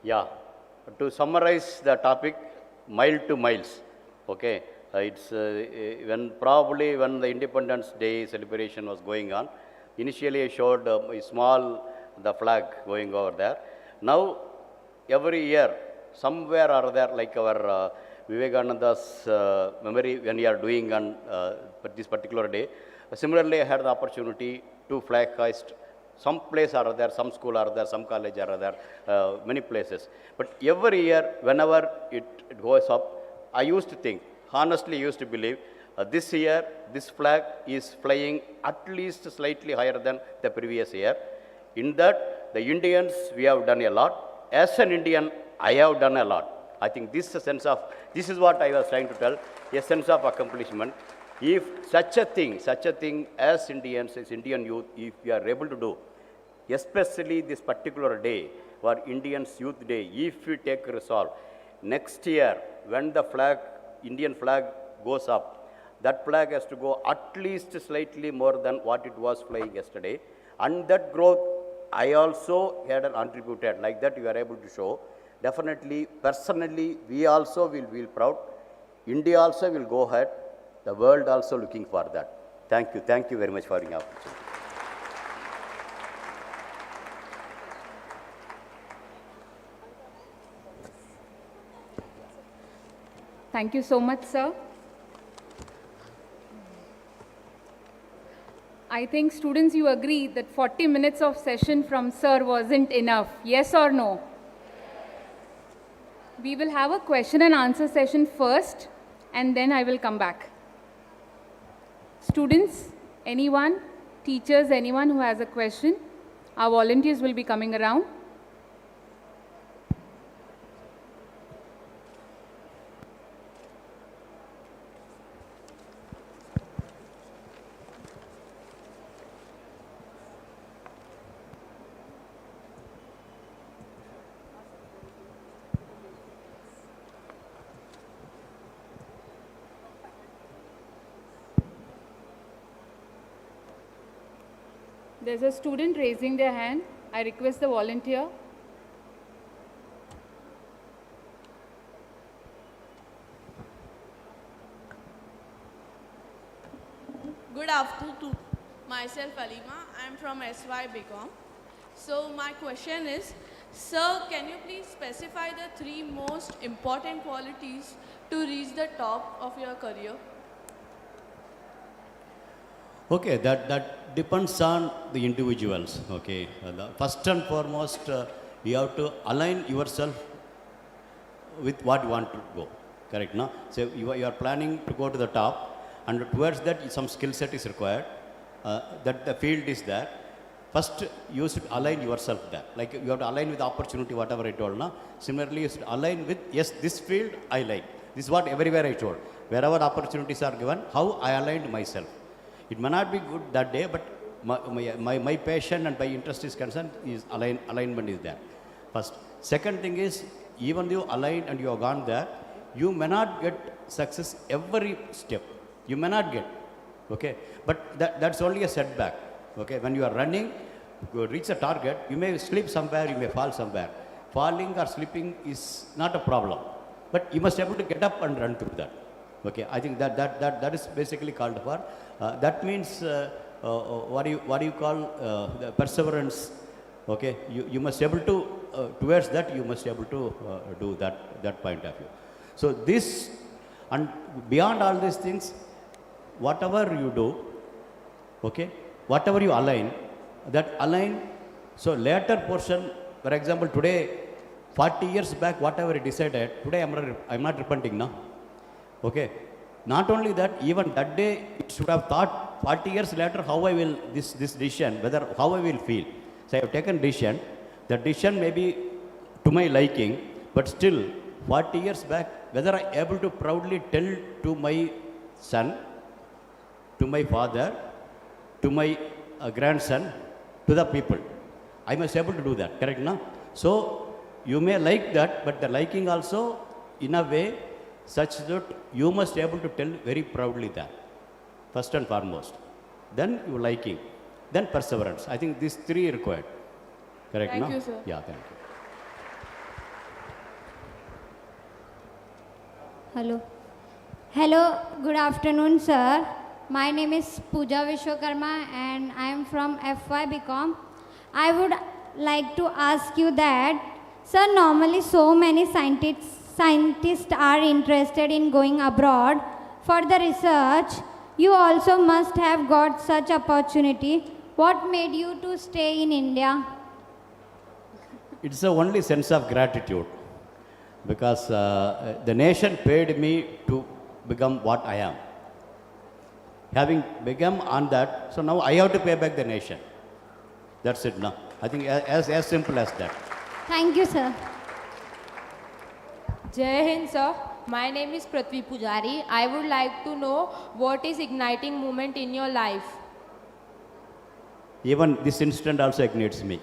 Yeah, to summarize the topic, mile to miles. Okay, it's when the Independence Day celebration was going on. Initially, I showed the flag going over there. Now, every year, somewhere or other, like our Vivekananda's memory, when we are doing on this particular day. Similarly, I had the opportunity to flag hoist. Some place are there, some school are there, some college are there, many places. But every year, whenever it goes up, I used to think, honestly used to believe, this year, this flag is flying at least slightly higher than the previous year. In that, the Indians, we have done a lot. As an Indian, I have done a lot. I think this is what I was trying to tell, a sense of accomplishment. If such a thing as Indians, as Indian youth, if we are able to do, especially this particular day, or Indians Youth Day, if we take resolve, next year, when the Indian flag goes up, that flag has to go at least slightly more than what it was flying yesterday. And that growth, I also had contributed, like that you are able to show. Definitely, personally, we also will feel proud. India also will go ahead. The world also looking for that. Thank you very much for your opportunity. Thank you so much, sir. I think students, you agree that 40 minutes of session from sir wasn't enough. Yes or no? We will have a question and answer session first, and then I will come back. Students, anyone, teachers, anyone who has a question, Our volunteers will be coming around. There's a student raising their hand. I request the volunteer. Good afternoon to myself, Alima. I am from SY BCom. So my question is, sir, can you please specify the 3 most important qualities to reach the top of your career? Okay, that depends on the individuals. Okay, first and foremost, you have to align yourself with what you want to go. Correct, no? So you are planning to go to the top, and towards that some skill set is required. That the field is there. First, you should align yourself there. Like you have to align with the opportunity, whatever I told. No? Similarly, you should align with, yes, this field I like. This is what everywhere I told. Wherever opportunities are given, how I aligned myself. It may not be good that day, but my passion and my interest is concerned, is alignment is there. First. Second thing is, even though you aligned and you have gone there, you may not get success every step. You may not get. Okay? But that's only a setback. Okay? When you are running, you reach a target, you may slip somewhere, you may fall somewhere. Falling or slipping is not a problem. But you must be able to get up and run through that. Okay, I think that is basically called for. That means what do you call the perseverance? Okay, you must be able to towards that you must be able to do that point of view. So this and beyond all these things, whatever you do, okay, whatever you align, that align. So later portion, for example, today, 40 years back, whatever I decided, today I'm not repenting now. Okay. Not only that, even that day, it should have thought 40 years later how I will, this decision, how I will feel. So I have taken decision. The decision may be to my liking, but still, 40 years back, whether I am able to proudly tell to my son, to my father, to my grandson, to the people. I must be able to do that, correct, no? So, you may like that, but the liking also, in a way, such that you must be able to tell very proudly that, first and foremost. Then you liking, then perseverance. I think these 3 required. Correct, thank no? You, sir. Yeah, thank you. Hello. Hello, good afternoon, sir. My name is Pooja Vishwakarma and I am from FY BCom. I would like to ask you that, sir, normally so many scientists are interested in going abroad for the research. You also must have got such opportunity. What made you to stay in India? It's the only sense of gratitude because the nation paid me to become what I am. Having become on that, so now I have to pay back the nation. That's it now. I think as simple as that. Thank you, sir. Jai Hind, sir. My name is Prithvi Pujari. I would like to know what is igniting moment in your life. Even this incident also ignites me.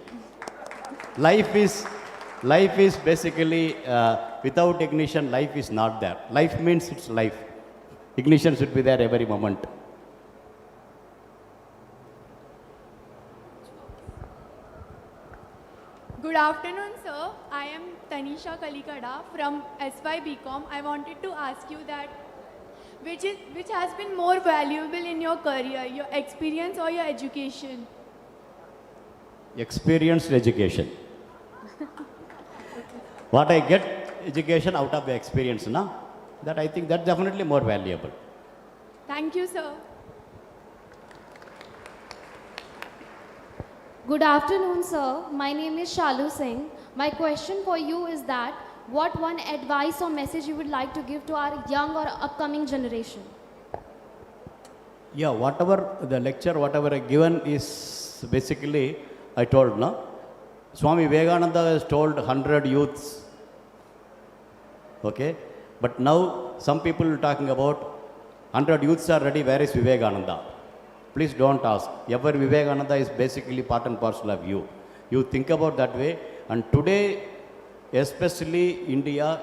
Life is basically without ignition, life is not there. Life means it's life. Ignition should be there every moment. Good afternoon, sir. I am Tanisha Kalikada from SY BCom. I wanted to ask you that which has been more valuable in your career, your experience or your education? Experienced education. What I get education out of the experience, na? That I think that's definitely more valuable. Thank you, sir. Good afternoon, sir. My name is Shalu Singh. My question for you is that what one advice or message you would like to give to our young or upcoming generation? Yeah, whatever the lecture, whatever I given is basically I told, no? Swami Vivekananda has told 100 youths. Okay? But now some people are talking about 100 youths are ready, where is Vivekananda? Please don't ask. Ever Vivekananda is basically part and parcel of you. You think about that way. And today, especially India,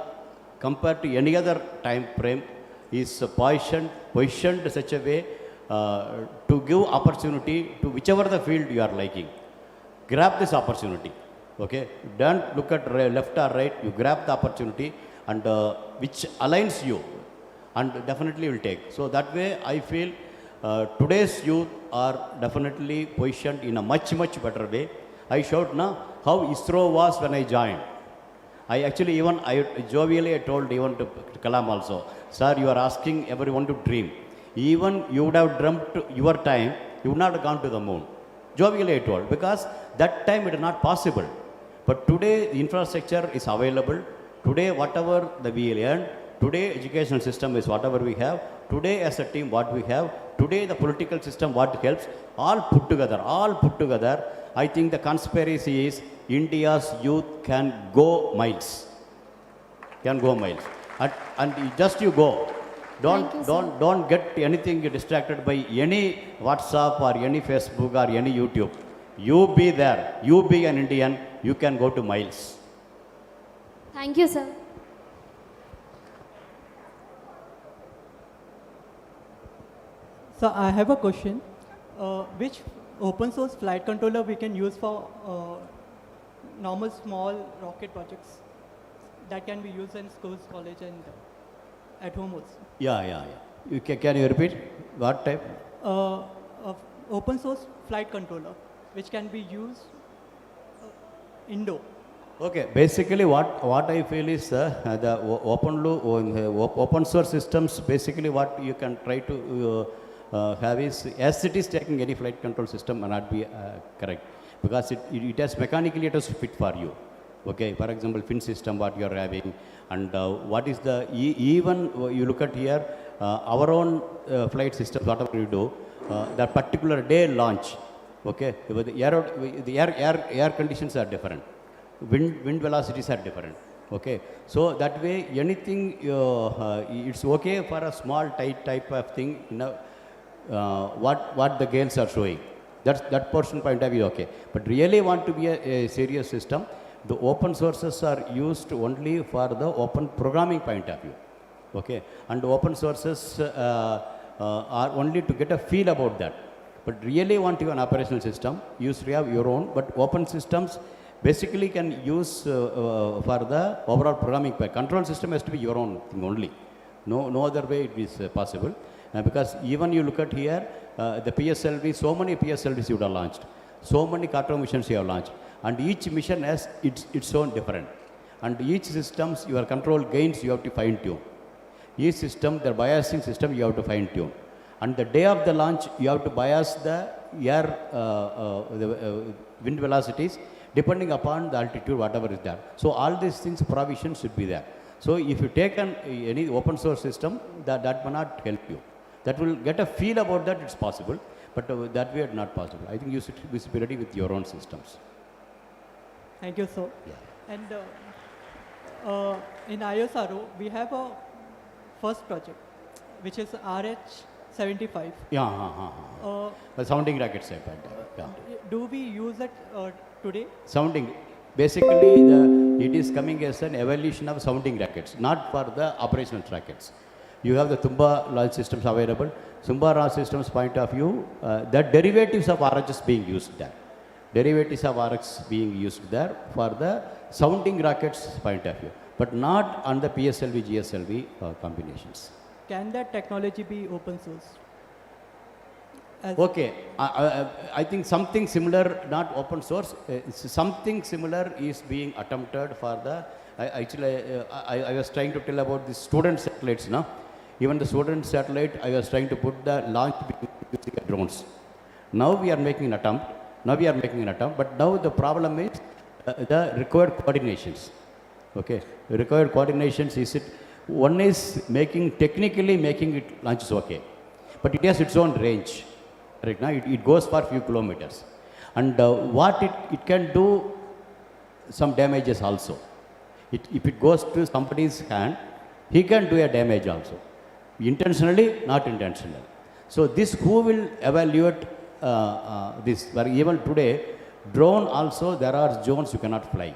compared to any other time frame, is positioned such a way to give opportunity to whichever the field you are liking. Grab this opportunity. Okay? Don't look at left or right. You grab the opportunity and which aligns you, and definitely will take. So that way I feel today's youth are definitely positioned in a much better way. I showed now how ISRO was when I joined. I actually jovially told even to Kalam also, sir, you are asking everyone to dream. Even you would have dreamt your time, you would not have gone to the moon. Jovially I told, because that time it is not possible. But today the infrastructure is available. Today whatever we learn, today educational system is whatever we have. Today as a team what we have. Today the political system what helps. All put together. I think the conspiracy is India's youth can go miles. And just you go. Don't get anything distracted by any WhatsApp or any Facebook or any YouTube. You be there. You be an Indian. You can go to miles. Thank you, sir. So I have a question. Which open source flight controller we can use for normal small rocket projects that can be used in schools, college, and at home also? Yeah. Can you repeat? What type? Of open source flight controller, which can be used indoor. Okay, basically what I feel is the open source systems, basically what you can try to have is, as it is taking any flight control system may not be correct, because it has mechanically it has fit for you. Okay, for example, fin system what you are having, and what is the, even you look at here, our own flight systems, whatever you do, that particular day launch, okay, the air conditions are different. Wind velocities are different. Okay, so that way anything it's okay for a small tight type of thing. What the girls are showing, that portion point of view okay. But really want to be a serious system, the open sources are used only for the open programming point of view. Okay, and open sources are only to get a feel about that. But really want to have an operational system, you should have your own. But open systems basically can use for the overall programming. Control system has to be your own thing only. No other way it is possible. Because even you look at here, the PSLV, so many PSLVs you have launched. So many control missions you have launched. And each mission has its own different. And each systems, your control gains you have to fine tune. Each system, the biasing system you have to fine tune. And the day of the launch, you have to bias the wind velocities depending upon the altitude, whatever is there. So all these things, provisions should be there. So if you take any open source system, that will not help you. That will get a feel about that, it's possible. But that way it's not possible. I think you should be ready with your own systems. Thank you, sir. Yeah. And in ISRO, we have a first project, which is RH-75. The sounding rockets. Yeah. Do we use it today? Sounding. Basically, it is coming as an evolution of sounding rockets, not for the operational rockets. You have the Tumba launch systems available. Tumba launch systems point of view, the derivatives of RHS being used there. Derivatives of RX being used there for the sounding rockets point of view, but not on the PSLV, GSLV combinations. Can that technology be open source? Okay, I think something similar, not open source, something similar is being attempted for the, I was trying to tell about the student satellites now. Even the student satellite, I was trying to put the launch using drones. Now we are making an attempt, but now the problem is the required coordinations. Okay, the required coordinations is one is technically making it launches okay, but it has its own range. Right now, it goes for few kilometers. And what it can do some damages also. If it goes to somebody's hand, he can do a damage also. Intentionally, not intentionally. So this, who will evaluate this? But even today, drone also, there are zones you cannot fly.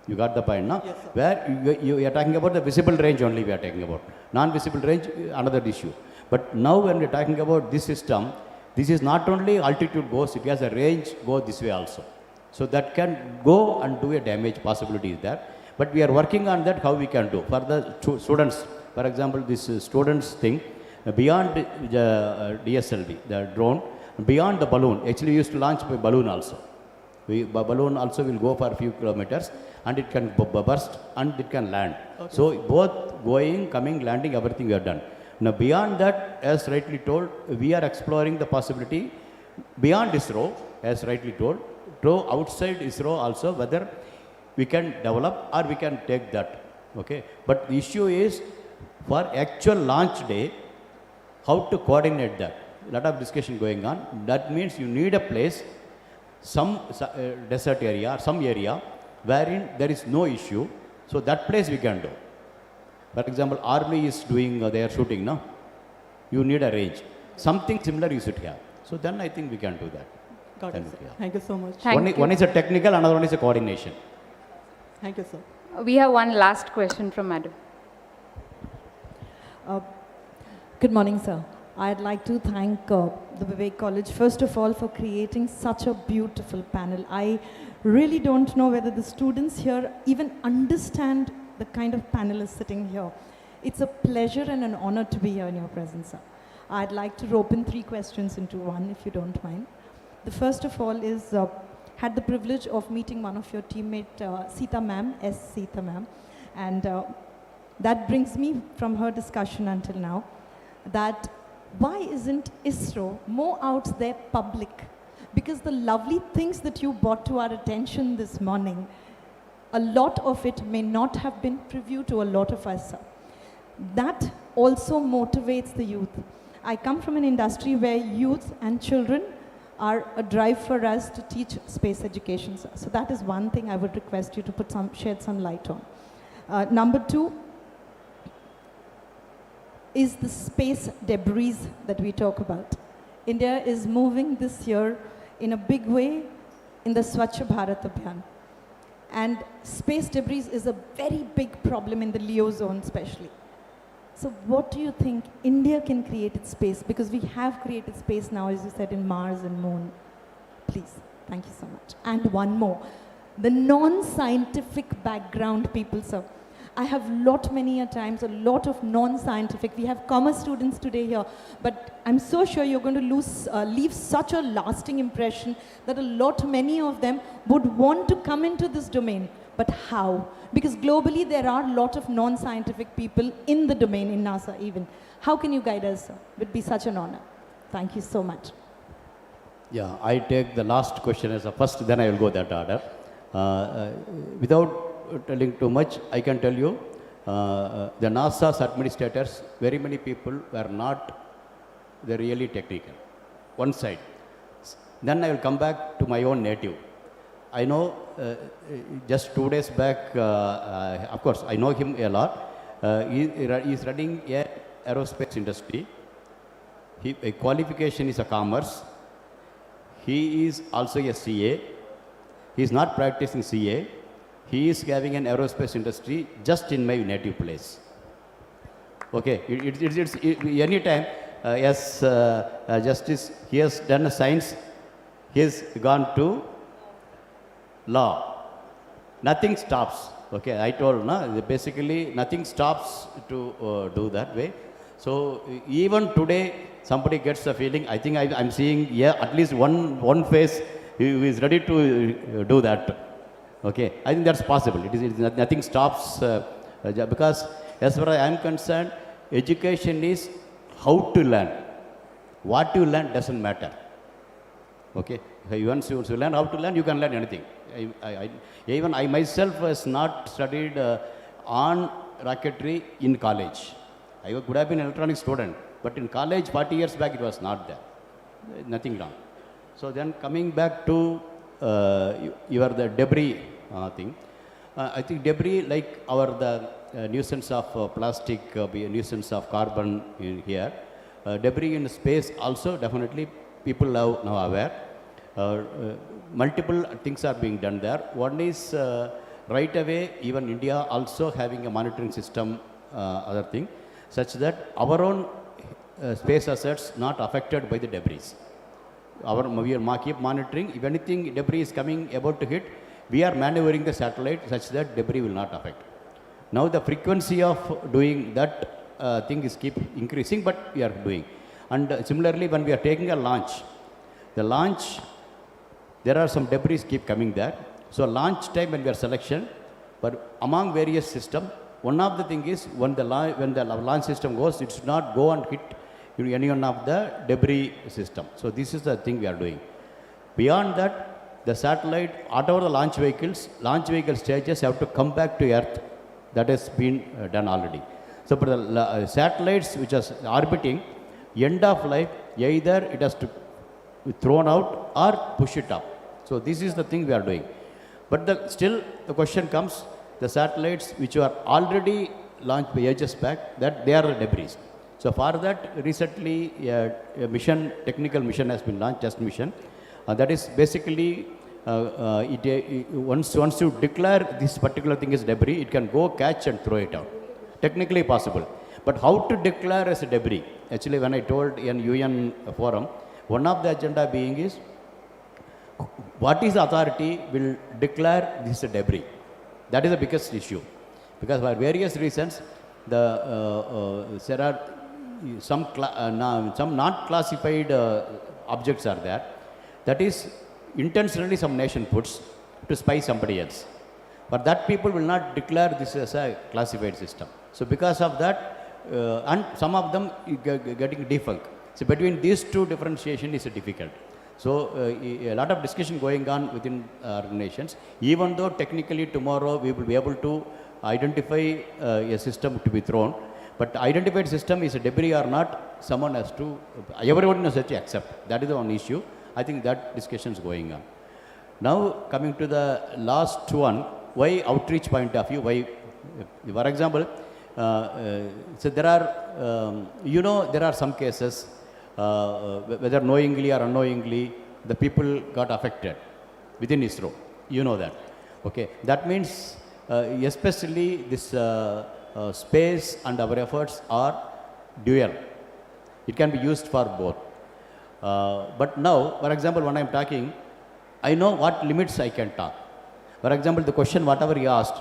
You got the point, no? Yes, sir. Where you are talking about the visible range only we are talking about. Non-visible range, another issue. But now when we are talking about this system, this is not only altitude goes, it has a range go this way also. So that can go and do a damage possibility is there. But we are working on that, how we can do. For the students, for example, this students thing, beyond the DSLV, the drone, beyond the balloon, actually we used to launch by balloon also. Balloon also will go for a few kilometers and it can burst and it can land. Okay. So both going, coming, landing, everything we have done. Now beyond that, as rightly told, we are exploring the possibility beyond ISRO, as rightly told, to outside ISRO also, whether we can develop or we can take that. Okay. But the issue is, for actual launch day, how to coordinate that. A lot of discussion going on. That means you need a place, some desert area, some area wherein there is no issue. So that place we can do. For example, army is doing their shooting, no? You need a range. Something similar you should have. So then I think we can do that. Got it, sir. Thank you so much. One is a technical, another one is a coordination. Thank you, sir. We have one last question from Madam. Good morning, sir. I'd like to thank the Vivek College, first of all, for creating such a beautiful panel. I really don't know whether the students here even understand the kind of panelists sitting here. It's a pleasure and an honor to be here in your presence, sir. I'd like to rope in 3 questions into one, if you don't mind. The first of all is, had the privilege of meeting one of your teammate, Sita ma'am, Sita ma'am, and that brings me from her discussion until now, that why isn't ISRO more out there public? Because the lovely things that you brought to our attention this morning, a lot of it may not have been preview to a lot of us, sir. That also motivates the youth. I come from an industry where youth and children are a drive for us to teach space education, sir. So that is one thing I would request you to shed some light on. Number 2, is the space debris that we talk about. India is moving this year in a big way in the Swachh Bharat Abhiyan. And space debris is a very big problem in the LEO zone especially. So what do you think India can create its space? Because we have created space now, as you said, in Mars and Moon. Please, thank you so much. And one more, the non-scientific background people, sir. I have many times, a lot of non-scientific. We have commerce students today here, but I'm so sure you're going to leave such a lasting impression that many of them would want to come into this domain. But how? Because globally there are a lot of non-scientific people in the domain, in NASA even. How can you guide us, sir? It would be such an honor. Thank you so much. Yeah, I take the last question as a first, then I will go that order. Without telling too much, I can tell you, the NASA's administrators, very many people were not really technical. One side. Then I will come back to my own native. I know just 2 days back, of course, I know him a lot. He is running a aerospace industry. His qualification is a commerce. He is also a CA. He is not practicing CA. He is having an aerospace industry just in my native place. Okay, it's any time, as Justice, he has done a science, he has gone to law. Nothing stops. Okay, I told, basically nothing stops to do that way. So even today, somebody gets the feeling, I think I'm seeing at least one face who is ready to do that. Okay, I think that's possible. It is nothing stops because as far as I am concerned, education is how to learn. What you learn doesn't matter. Okay, once you learn how to learn, you can learn anything. Even I myself has not studied on rocketry in college. I could have been an electronics student, but in college 40 years back it was not there. Nothing wrong. So then coming back to the debris thing. I think debris, like the nuisance of plastic, nuisance of carbon in here, debris in space also definitely people are now aware. Multiple things are being done there. One is right away, even India also having a monitoring system, other thing, such that our own space assets not affected by the debris. We are keep monitoring. If anything debris is coming about to hit, we are maneuvering the satellite such that debris will not affect. Now the frequency of doing that thing is keep increasing, but we are doing. And similarly, when we are taking a launch, the launch, there are some debris keep coming there. So launch time when we are selection, but among various systems, one of the thing is when the launch system goes, it should not go and hit any one of the debris system. So this is the thing we are doing. Beyond that, the satellite, whatever the launch vehicle stages have to come back to Earth. That has been done already. So for the satellites which are orbiting, end of life, either it has to be thrown out or push it up. So this is the thing we are doing. But still the question comes, the satellites which are already launched by ages back, that they are the debris. So for that, recently a technical mission has been launched, test mission. That is basically, once you declare this particular thing is debris, it can go catch and throw it out. Technically possible. But how to declare as a debris? Actually, when I told in UN forum, one of the agenda being is, what is the authority will declare this a debris? That is the biggest issue. Because for various reasons, there are some not classified objects are there. That is intentionally some nation puts to spy somebody else. But that people will not declare this as a classified system. So because of that, and some of them getting defunct. So between these two differentiation is difficult. So a lot of discussion going on within organizations. Even though technically tomorrow we will be able to identify a system to be thrown, but identified system is a debris or not, someone has to, everyone has to accept. That is the one issue. I think that discussion is going on. Now coming to the last one, why outreach point of view, why, for example, so there are, there are some cases, whether knowingly or unknowingly, the people got affected within ISRO. You know that. Okay. That means, especially this space and our efforts are dual. It can be used for both. But now, for example, when I am talking, I know what limits I can talk. For example, the question, whatever you asked,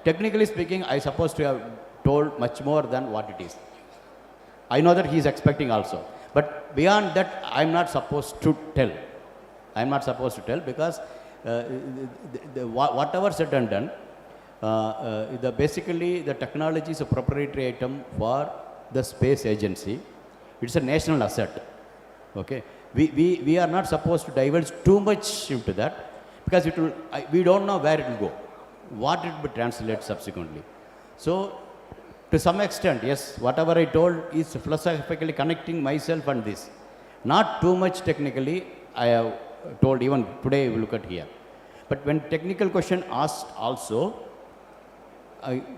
technically speaking, I supposed to have told much more than what it is. I know that he is expecting also. But beyond that, I am not supposed to tell. I am not supposed to tell because whatever said and done, basically the technology is a proprietary item for the space agency. It's a national asset. Okay. We are not supposed to divulge too much into that because we don't know where it will go, what it will translate subsequently. So to some extent, yes, whatever I told is philosophically connecting myself and this. Not too much technically, I have told even today we look at here. But when technical question asked also,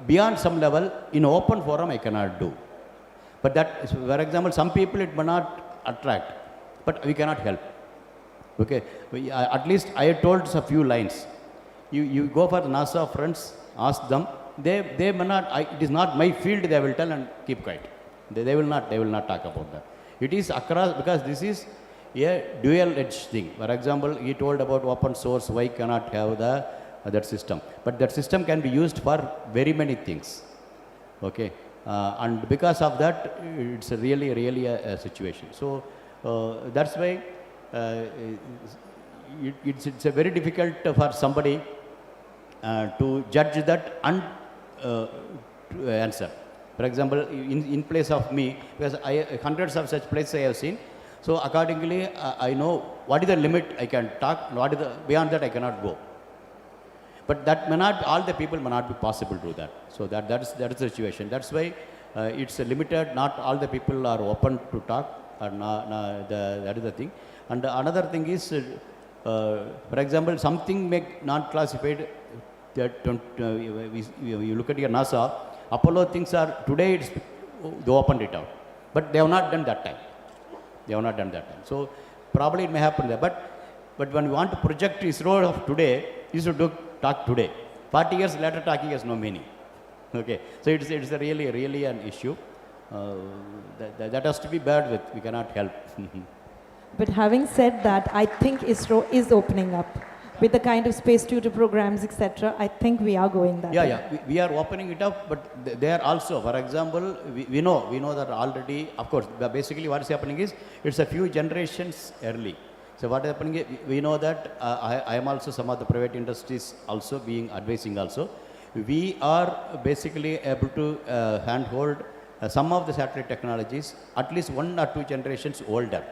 beyond some level, in open forum I cannot do. But that, for example, some people it may not attract, but we cannot help. Okay, at least I told a few lines. You go for the NASA friends, ask them. They may not. It is not my field. They will tell and keep quiet. They will not talk about that. It is across because this is a dual-edged thing. For example, he told about open source. Why cannot have that system? But that system can be used for very many things. Okay, and because of that, it's really a situation. So that's why it's a very difficult for somebody to judge that and to answer. For example, in place of me, because hundreds of such places I have seen, so accordingly I know what is the limit I can talk, what is the beyond that I cannot go. But that may not, all the people may not be possible to do that. So that is the situation. That's why it's limited. Not all the people are open to talk, That is the thing. And another thing is, for example, something not classified. You look at your NASA, Apollo things are, today they opened it out. But they have not done that time. So probably it may happen there. But when we want to project ISRO of today, you should talk today. 40 years later, talking has no meaning. Okay, so it's a really an issue. That has to be bared with. We cannot help. But having said that, I think ISRO is opening up with the kind of space tutor programs, etc. I think we are going that way. We are opening it up, but they are also, for example, we know that already, of course, basically what is happening is, it's a few generations early. So what is happening is, we know that I am also some of the private industries also advising also. We are basically able to handhold some of the satellite technologies at least 1 or 2 generations older,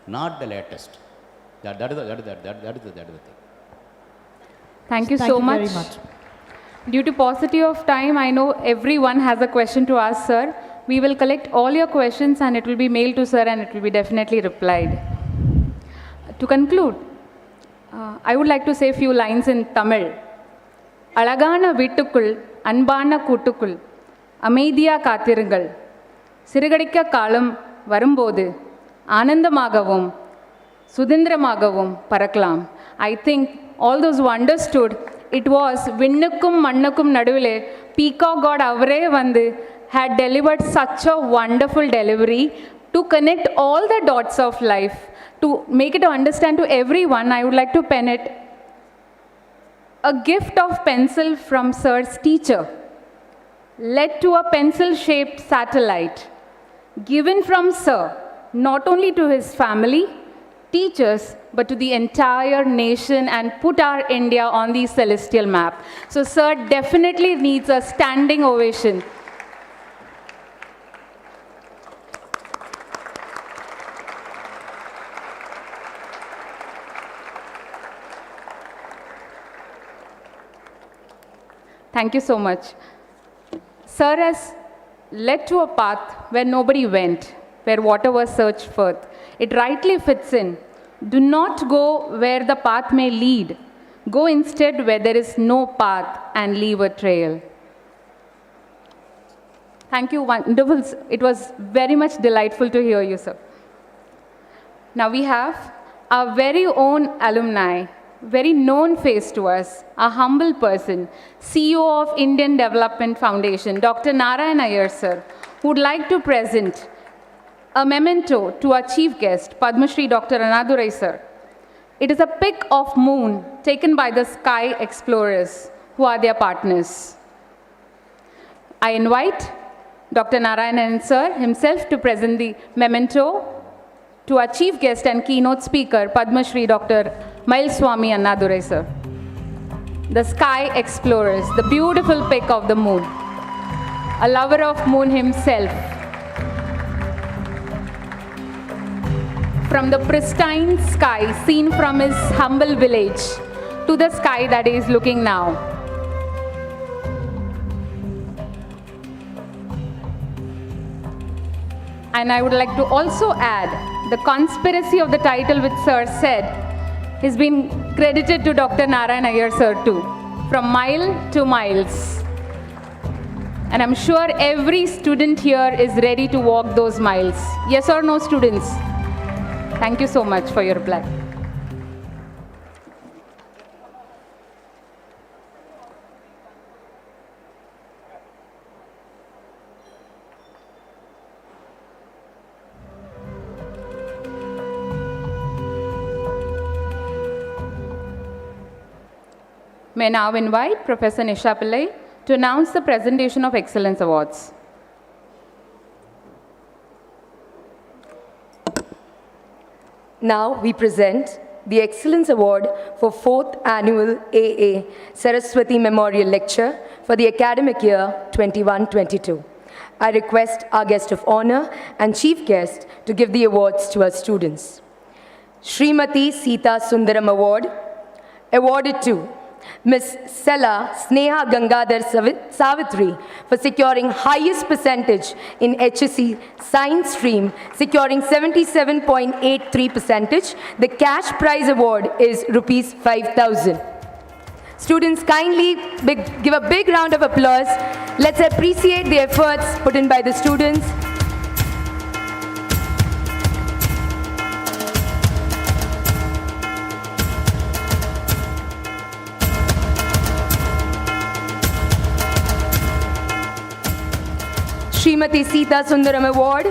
not the latest. That is the thing. Thank you so much. Very much. Due to paucity of time, I know everyone has a question to ask, sir. We will collect all your questions and it will be mailed to sir and it will be definitely replied. To conclude, I would like to say a few lines in Tamil. Alagana vittukul, anbana kuttukul, அமைதியா காத்திருங்கள். சிறுகடிக்க காலம் வரும்போது ஆனந்தமாகவும் சுதந்திரமாகவும் பறக்கலாம். I think all those who understood, it was விண்ணுக்கும் மண்ணுக்கும் நடுவிலே Peacock God அவரே வந்து had delivered such a wonderful delivery to connect all the dots of life, to make it to understand to everyone. I would like to pen it. A gift of pencil from Sir's teacher led to a pencil-shaped satellite given from Sir, not only to his family, teachers, but to the entire nation and put our India on the celestial map. So Sir definitely needs a standing ovation. Thank you so much. Sir has led to a path where nobody went, where water was searched forth. It rightly fits in. Do not go where the path may lead. Go instead where there is no path and leave a trail. Thank you, wonderful. It was very much delightful to hear you, sir. Now we have our very own alumni, very known face to us, a humble person, CEO of Indian Development Foundation, Dr. Narayana Iyer, sir, who would like to present a memento to our chief guest, Padma Shri Dr. Annadurai, sir. It is a pic of moon taken by the Sky Explorers, who are their partners. I invite Dr. Narayanan, sir, himself to present the memento to our chief guest and keynote speaker, Padma Shri Dr. Mylswamy Annadurai, sir. The Sky Explorers, the beautiful pic of the moon, a lover of moon himself. From the pristine sky seen from his humble village to the sky that he is looking now. And I would like to also add the conspiracy of the title which Sir said has been credited to Dr. Narayana Iyer, sir, too. From mile to miles. And I'm sure every student here is ready to walk those miles. Yes or no, students? Thank you so much for your reply. May now invite Professor Nisha Pillai to announce the presentation of Excellence Awards. Now we present the Excellence Award for 4th Annual AA Saraswathy Memorial Lecture for the academic year 21-22. I request our guest of honor and chief guest to give the awards to our students. Srimati Sita Sundaram Award, awarded to Ms. Sela Sneha Gangadhar Savitri for securing highest percentage in HSC Science stream, securing 77.83%. The cash prize award is Rs 5,000. Students, kindly give a big round of applause. Let's appreciate the efforts put in by the students. Srimati Sita Sundaram Award,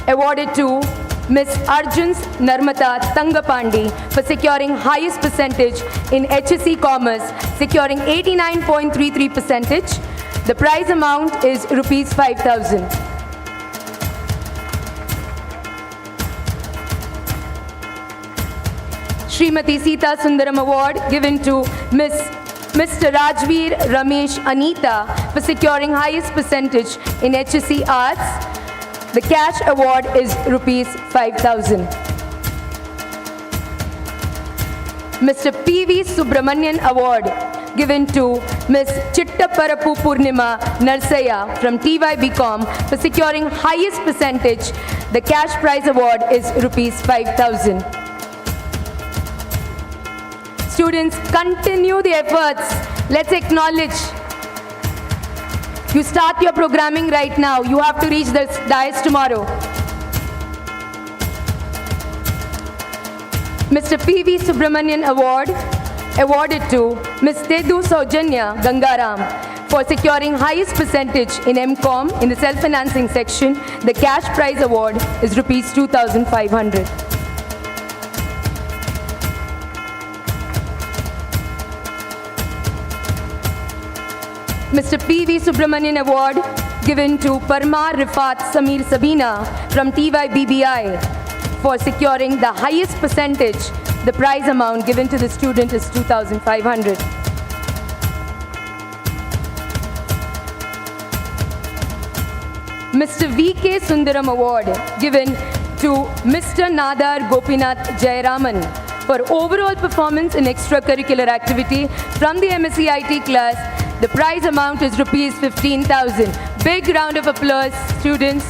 awarded to Ms. Arjun's Narmata Tangapandi for securing highest percentage in HSC Commerce, securing 89.33%. The prize amount is Rs 5,000. Srimati Sita Sundaram Award given to Mr. Rajveer Ramesh Anita for securing highest percentage in HSC Arts. The cash award is Rs 5,000. Mr. P.V. Subramanian Award given to Ms. Chittaparapu Purnima Narsaya from TYBCom for securing highest percentage. The cash prize award is Rs 5,000. Students, continue the efforts. Let's acknowledge. You start your programming right now. You have to reach the dais tomorrow. Mr. P.V. Subramanian Award, awarded to Ms. Tedu Saujanya Gangaram for securing highest percentage in MCOM in the self-financing section. The cash prize award is Rs 2,500. Mr. P.V. Subramanian Award given to Parmar Rifat Samir Sabina from TYBBI for securing the highest percentage. The prize amount given to the student is 2,500. Mr. V.K. Sundaram Award given to Mr. Nadar Gopinath Jayaraman for overall performance in extracurricular activity from the MSc IT class. The prize amount is Rs 15,000. Big round of applause, students.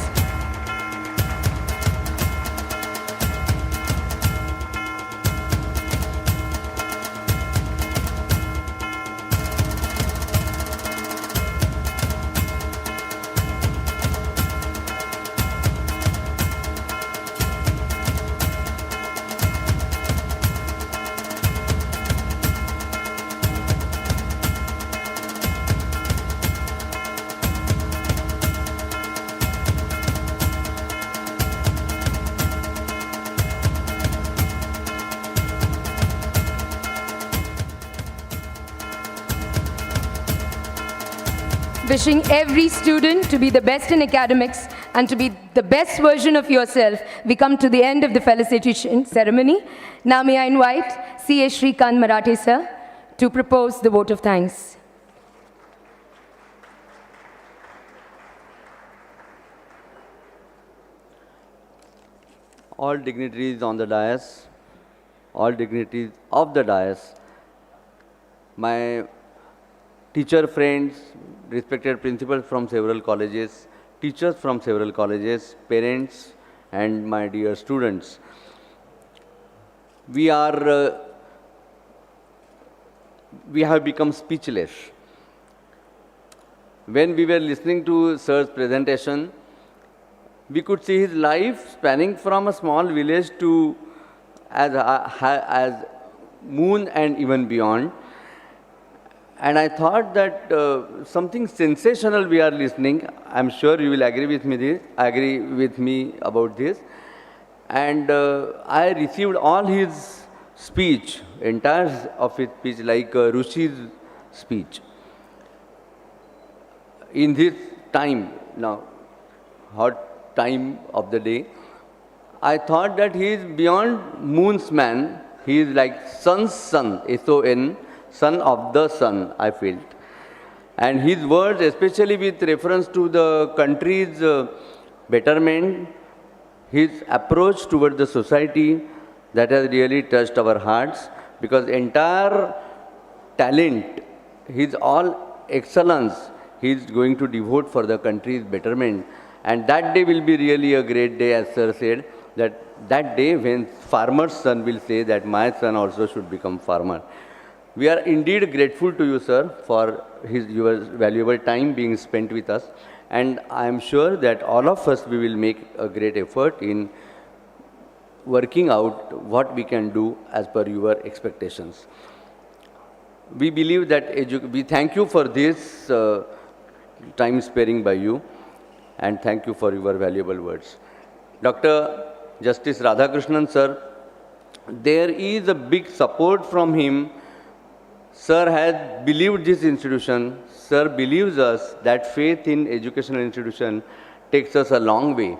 Wishing every student to be the best in academics and to be the best version of yourself, we come to the end of the felicitation ceremony. Now may I invite C.A. Shri Marathe sir to propose the vote of thanks. All dignitaries on the dais, all dignitaries of the dais, my teacher friends, respected principals from several colleges, teachers from several colleges, parents, and my dear students. We have become speechless. When we were listening to Sir's presentation, we could see his life spanning from a small village to as moon and even beyond. And I thought that something sensational we are listening. I'm sure you will agree with me about this. And I received all his speech, entire of his speech, like Rishi's speech. In this time now, hot time of the day, I thought that he is beyond moon's man. He is like sun's son, S-O-N. Son of the sun, I felt. And his words, especially with reference to the country's betterment, his approach toward the society, that has really touched our hearts, because entire talent, his all excellence, he is going to devote for the country's betterment. And that day will be really a great day, as sir said, that day when farmer's son will say that my son also should become farmer. We are indeed grateful to you, sir, for your valuable time being spent with us. And I am sure that all of us, we will make a great effort in working out what we can do as per your expectations. We believe that we thank you for this time sparing by you, and thank you for your valuable words. Dr. Justice Radhakrishnan, sir, there is a big support from him. Sir has believed this institution. Sir believes us that faith in educational institution takes us a long way.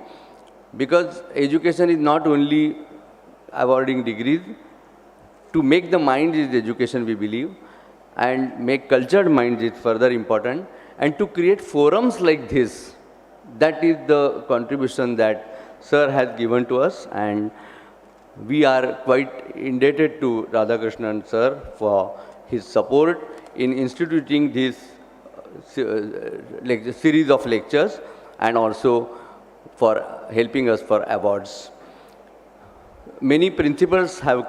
Because education is not only awarding degrees. To make the mind is education, we believe. And make cultured minds is further important. And to create forums like this, that is the contribution that Sir has given to us. And we are quite indebted to Radhakrishnan Sir for his support in instituting this series of lectures, and also for helping us for awards. Many principals have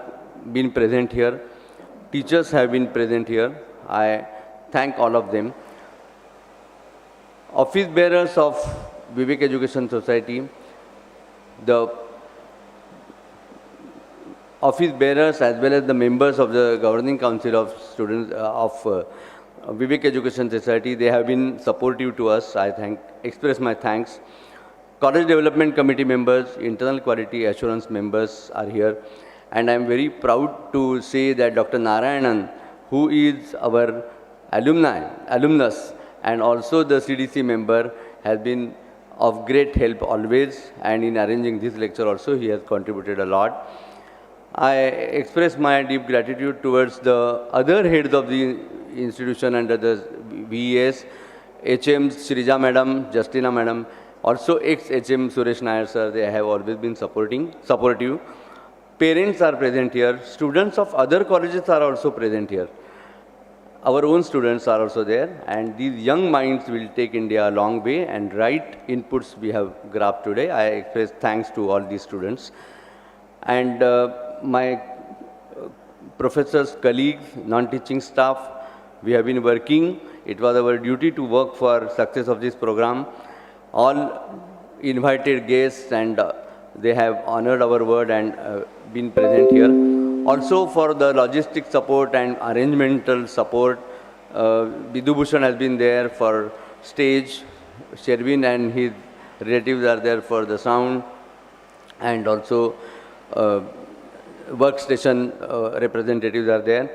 been present here. Teachers have been present here. I thank all of them. Office bearers of Vivek Education Society, the office bearers as well as the members of the governing council of students of Vivek Education Society, they have been supportive to us. I express my thanks. College Development Committee members, Internal Quality Assurance members are here. And I am very proud to say that Dr. Narayanan, who is our alumnus, and also the CDC member, has been of great help always. And in arranging this lecture also, he has contributed a lot. I express my deep gratitude towards the other heads of the institution under the VES, HMs Shrija Madam, Justina Madam, also ex-HM Suresh Nair sir, they have always been supportive. Parents are present here. Students of other colleges are also present here. Our own students are also there. And these young minds will take India a long way, and right inputs we have grabbed today. I express thanks to all these students. And my professors, colleagues, non-teaching staff, we have been working. It was our duty to work for success of this program. All invited guests, and they have honored our word and been present here. Also for the logistic support and arrangemental support, Bidhu Bhushan has been there for stage. Sherwin and his relatives are there for the sound, and also workstation representatives are there.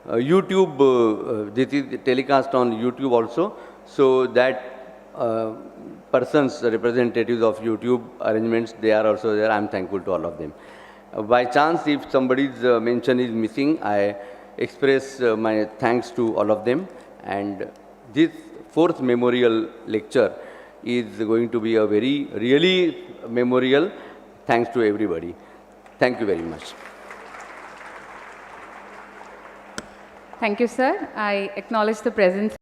YouTube, this is telecast on YouTube also, so that persons, representatives of YouTube arrangements, they are also there. I am thankful to all of them. By chance, if somebody's mention is missing, I express my thanks to all of them. And this fourth memorial lecture is going to be a really memorial. Thanks to everybody. Thank you very much. Thank you, sir. I acknowledge the presence.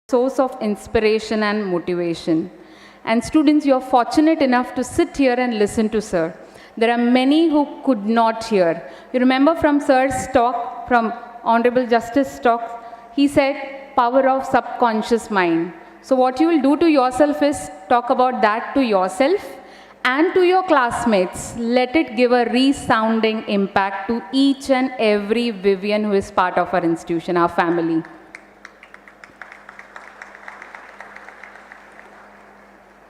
Source of inspiration and motivation. And students, you are fortunate enough to sit here and listen to sir. There are many who could not hear. You remember from sir's talk, from Honorable Justice talk, he said, power of subconscious mind. So what you will do to yourself is talk about that to yourself and to your classmates. Let it give a resounding impact to each and every Vivian who is part of our institution, our family.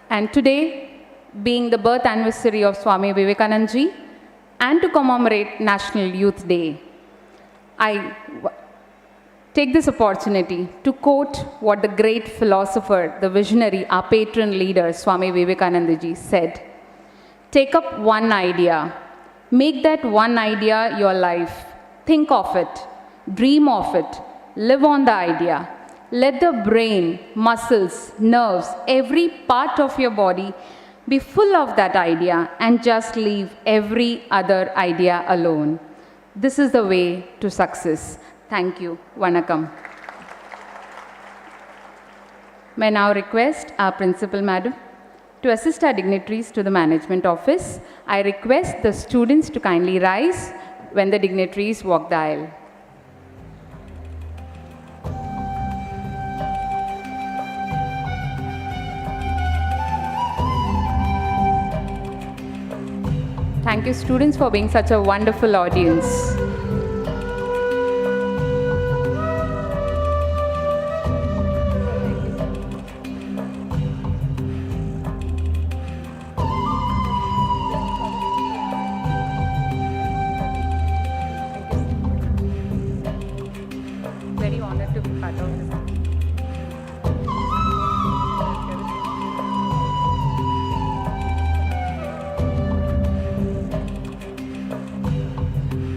And today, being the birth anniversary of Swami Vivekananda ji, and to commemorate National Youth Day, take this opportunity to quote what the great philosopher, the visionary, our patron leader, Swami Vivekananda ji said. Take up one idea. Make that one idea your life. Think of it. Dream of it. Live on the idea. Let the brain, muscles, nerves, every part of your body be full of that idea and just leave every other idea alone. This is the way to success. Thank you. Vanakkam. May I now request our Principal Madam to assist our dignitaries to the Management Office. I request the students to kindly rise when the dignitaries walk the aisle. Thank you, students, for being such a wonderful audience. Very honored to be part of this.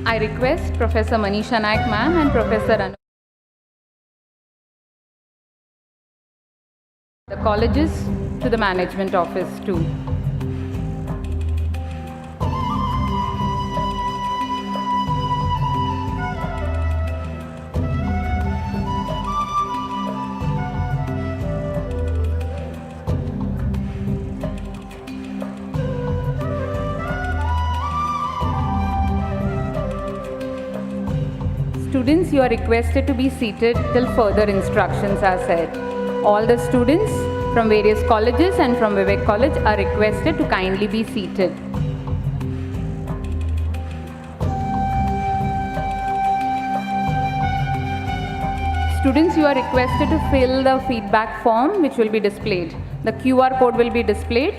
I request Professor Manisha Naik ma'am and Professor Annadurai, the colleges to the Management Office too. Students, you are requested to be seated till further instructions are said. All the students from various colleges and from Vivek College are requested to kindly be seated. Students, you are requested to fill the feedback form which will be displayed. The QR code will be displayed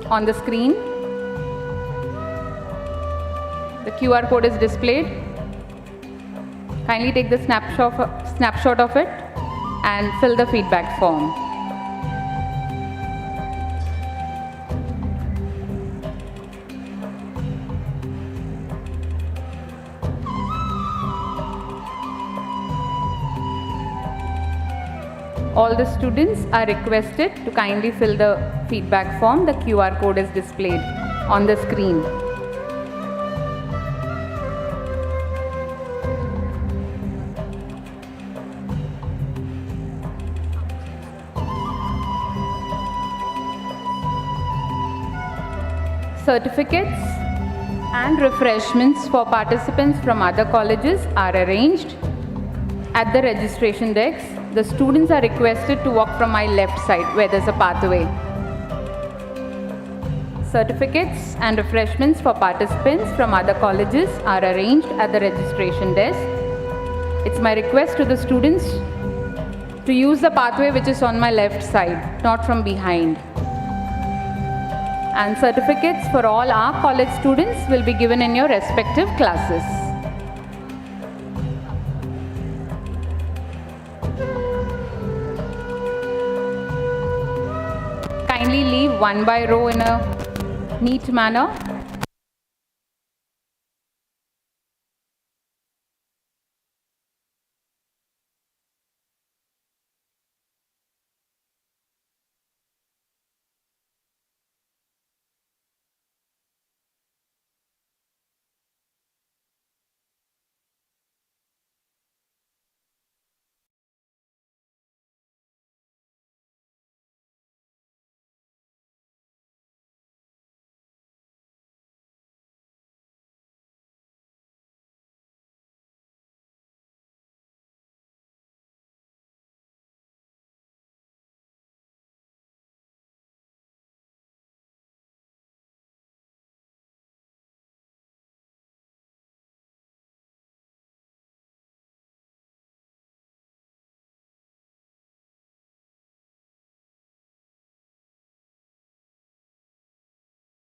on the screen. The QR code is displayed. Kindly take the snapshot of it and fill the feedback form. All the students are requested to kindly fill the feedback form. The QR code is displayed on the screen. Certificates and refreshments for participants from other colleges are arranged at the registration desk. The students are requested to walk from my left side where there's a pathway. Certificates and refreshments for participants from other colleges are arranged at the registration desk. It's my request to the students to use the pathway which is on my left side, not from behind. And certificates for all our college students will be given in your respective classes. Kindly leave one by row in a neat manner.